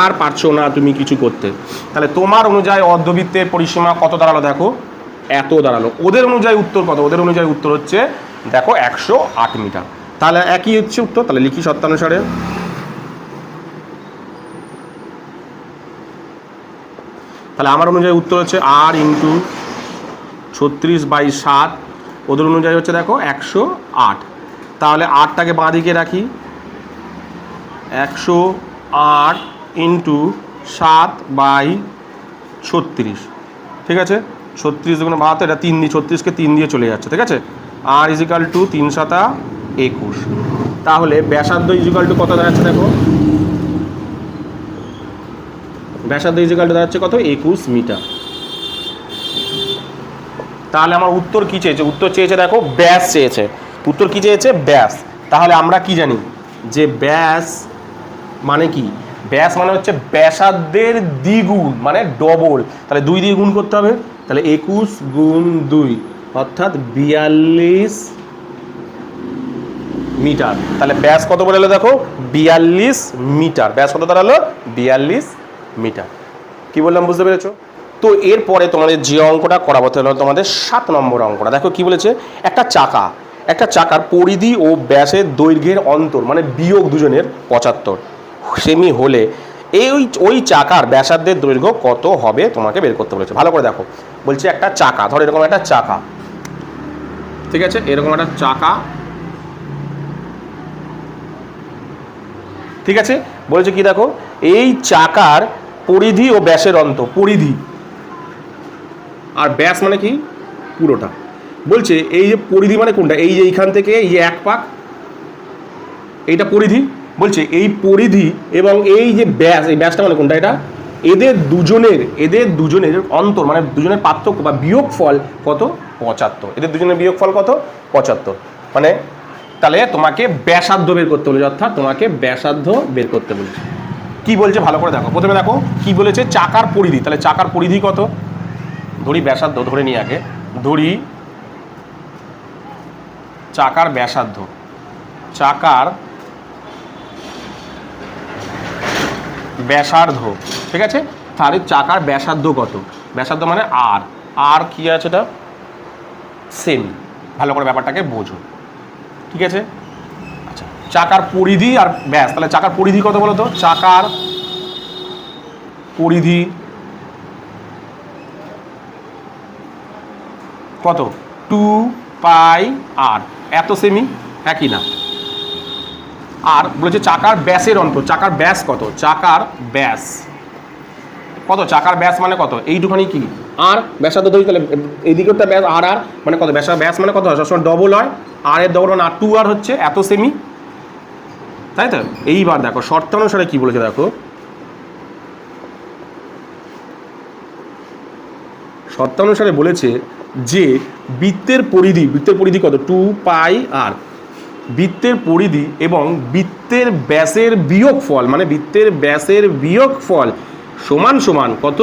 আর পারছো না তুমি কিছু করতে। তাহলে তোমার অনুযায়ী অর্ধবৃত্তের পরিসীমা কত দাঁড়ালো, দেখো এত দাঁড়ালো। ওদের অনুযায়ী উত্তর কত, ওদের অনুযায়ী উত্তর হচ্ছে দেখো 108 মিটার। তাহলে একই হচ্ছে উত্তর, তাহলে লিখি শর্তানুসারে। তাহলে আমার অনুযায়ী উত্তর হচ্ছে r × 36/7, ওদের অনুযায়ী হচ্ছে দেখো 108। তাহলে 8টাকে বাঁ দিকে রাখি, 108 × 7/36, ঠিক আছে। 36 দুগুণে 72, এটা 3 দিয়ে 36কে 3 দিয়ে চলে যাচ্ছে, ঠিক আছে। r = 3 × 7 = 21। তাহলে ব্যাসার্ধ = কত দাঁড়াচ্ছে, দেখো ব্যাসার্ধ দাঁড়াচ্ছে কত, 21 মিটার। তাহলে আমার উত্তর কি চেয়েছে, উত্তর চেয়েছে দেখো ব্যাস চেয়েছে, উত্তর কি চেয়েছে, ব্যাস। তাহলে আমরা কি জানি যে ব্যাস মানে কি, ব্যাস মানে হচ্ছে ব্যাসার্ধের দ্বিগুণ, মানে ডবল। তাহলে 2 দিয়ে গুণ করতে হবে, তাহলে 21 × 2 অর্থাৎ 42 মিটার। তাহলে ব্যাস কত বলে দেখো 42 মিটার। ব্যাস কত দাঁড়ালো 42 মিটার। কি বললাম বুঝতে পেরেছো? তো এরপরে তোমাদের যে অঙ্কটা করাবো হলো তোমাদের 7 নম্বর অঙ্কটা। দেখো কি বলেছে, একটা চাকার পরিধি ও ব্যাসের দৈর্ঘ্যের অন্তর মানে বিয়োগ দুজনের 75 সেমি হলে ওই চাকার ব্যাসার্ধের দৈর্ঘ্য কত হবে তোমাকে বের করতে বলেছে। ভালো করে দেখো, বলছে একটা চাকা, ধর এরকম একটা চাকা, ঠিক আছে, এরকম একটা চাকা, ঠিক আছে। বলেছে কি দেখো, এই চাকার পরিধি ও ব্যাসের অন্তর, পরিধি আর ব্যাস মানে কি পুরোটা। বলছে এই যে পরিধি মানে কোনটা, এই যে এইখান থেকে এই যে এক পাক, এইটা পরিধি। বলছে এই পরিধি এবং এই যে ব্যাস, এই ব্যাসটা মানে কোনটা, এটা এদের দুজনের অন্তর মানে দুজনের পার্থক্য বা বিয়োগফল কত 75। এদের দুজনের বিয়োগফল কত 75। মানে তাহলে তোমাকে ব্যাসার্ধ বের করতে বলেছে, অর্থাৎ তোমাকে ব্যাসার্ধ বের করতে বলেছে। কি বলছে ভালো করে দেখো, প্রথমে দেখো কি বলেছে, চাকার পরিধি। তাহলে চাকার পরিধি কত, ধরি ব্যাসার্ধ ধরে নিই আগে, ধরি চাকার ব্যাসার্ধ, চাকার ব্যাসার্ধ, ঠিক আছে। তাহলে চাকার ব্যাসার্ধ কত, ব্যাসার্ধ মানে আর কি আছে এটা সেমি। ভালো করে ব্যাপারটাকে বোঝো, ঠিক আছে। আচ্ছা, চাকার পরিধি আর ব্যাস, তাহলে চাকার পরিধি কত বলো তো, চাকার পরিধি কত 2πr, এত সেমি, একই না। আর বলেছে চাকার ব্যাসের অন্তর, চাকার ব্যাস কত, চাকার ব্যাস কত, চাকার ব্যাস মানে কত, এইটুখানি কি আর ব্যাসার্ধ ধরি, তাহলে এইদিকেরটা ব্যাস আর মানে কত, ব্যাস মানে কত হয়, সবসময় ডবল হয়, আর এর ডবল মানে 2r হচ্ছে এত সেমি, তাই তো। এইবার দেখো শর্তানুসারে কি বলেছে, দেখো শর্তানুসারে বলেছে যে বৃত্তের পরিধি কত 2πr, বৃত্তের পরিধি এবং বৃত্তের ব্যাসের বিয়োগফল মানে বৃত্তের ব্যাসের বিয়োগফল সমান সমান কত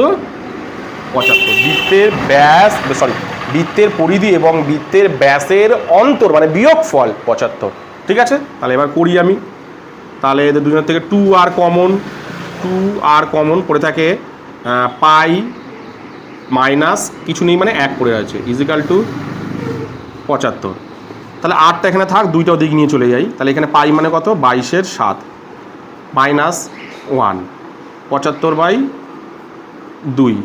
75। বৃত্তের পরিধি এবং বৃত্তের ব্যাসের অন্তর মানে বিয়োগফল 75, ঠিক আছে। তাহলে এবার করি আমি, তাহলে এদের দুজনের থেকে 2r কমন পড়ে থাকে, পাই মাইনাস কিছু নেই মানে 1 পড়ে আছে, ইজিক্যাল টু 75। তাহলে 8টা এখানে থাক, 2টা দিক নিয়ে চলে যাই, তাহলে এখানে পাই মানে কত 22/7 মাইনাস 1 75/2।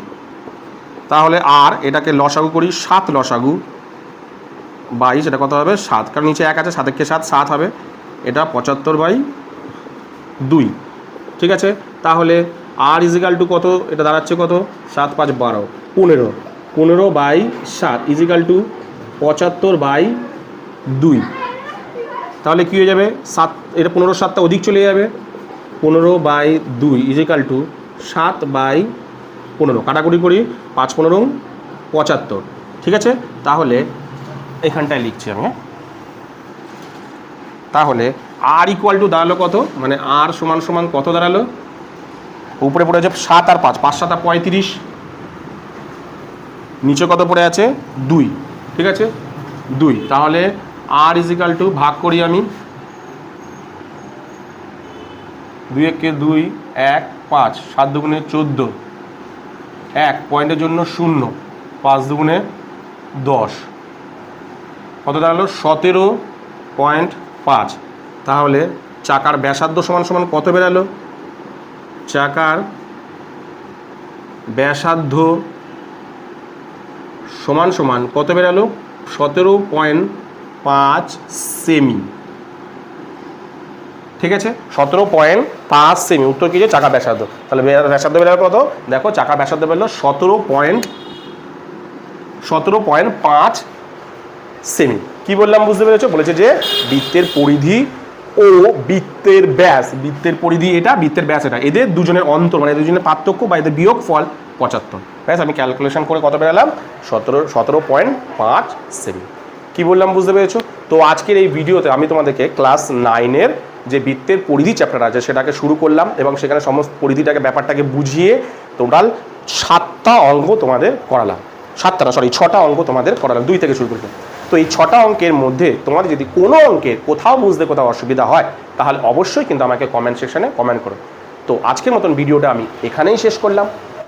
তাহলে আর এটাকে লসাগু করি, 7 লসাগু 22, এটা কত হবে 7, কারণ নিচে 1 আছে, 7 কে 7 হবে, এটা 75/2, ঠিক আছে। তাহলে আর ইজিক্যাল টু কত, এটা দাঁড়াচ্ছে কত 7 5 12 15/7 ইজিক্যাল টু 75/2। তাহলে কী হয়ে যাবে 7, এটা 15/7টা অধিক চলে যাবে, 15/2 ইজিক্যাল টু 7/15, কাটাকুটি করি 5 15 75, ঠিক আছে। তাহলে এখানটায় লিখছি আমি, তাহলে আর ইকুয়াল টু দাঁড়ালো কত, মানে আর সমান সমান কত দাঁড়ালো, উপরে পড়ে আছে 7 আর 5, 5 7 35, নিচে কত পড়ে আছে 2, ঠিক আছে 2। তাহলে আর ইজিক্যাল টু ভাগ করি আমি, 2 1 2 1 5, 7 2 14, 1 পয়েন্টের জন্য 0, 5 2 10, কত দাঁড়ালো 17.5। তাহলে চাকার ব্যাসার্ধ সমান সমান কত বেরালো, চাকার ব্যাসার্ধ সমান সমান কত বেরালো 17.5 সেমি, ঠিক আছে 17.5 সেমি। উত্তর কি যে চাকা ব্যাসার্ধ। তাহলে ব্যাসার্ধ বেরালো কত, দেখো চাকা ব্যাসার্ধ বেরালো 17.5 সেমি। কি বললাম বুঝতে পেরেছো, বলেছে যে বৃত্তের পরিধি ও বৃত্তের ব্যাস, বৃত্তের পরিধি এটা, বৃত্তের ব্যাস এটা, এদের দুজনের অন্তর মানে দুজনের পার্থক্য বা এদের বিয়োগফল 75। ব্যাস আমি ক্যালকুলেশন করে কত বেরালাম 17.5 সেমি। কি বললাম বুঝতে পেরেছো। তো আজকের এই ভিডিওতে আমি তোমাদেরকে ক্লাস 9-এর যে বৃত্তের পরিধি চ্যাপ্টার আছে সেটাকে শুরু করলাম এবং সেখানে সমস্ত পরিধিটাকে ব্যাপারটাকে বুঝিয়ে টোটাল 7টা অঙ্ক তোমাদের করালাম। 7টা না সরি 6টা অঙ্ক তোমাদের করালাম, 2 থেকে শুরু করতে। তো এই 6টা অঙ্কের মধ্যে তোমাদের যদি কোনো অঙ্কের কোথাও বুঝতে কোথাও অসুবিধা হয় তাহলে অবশ্যই কিন্তু আমাকে কমেন্ট সেকশনে কমেন্ট করো। তো আজকের মতন ভিডিওটা আমি এখানেই শেষ করলাম।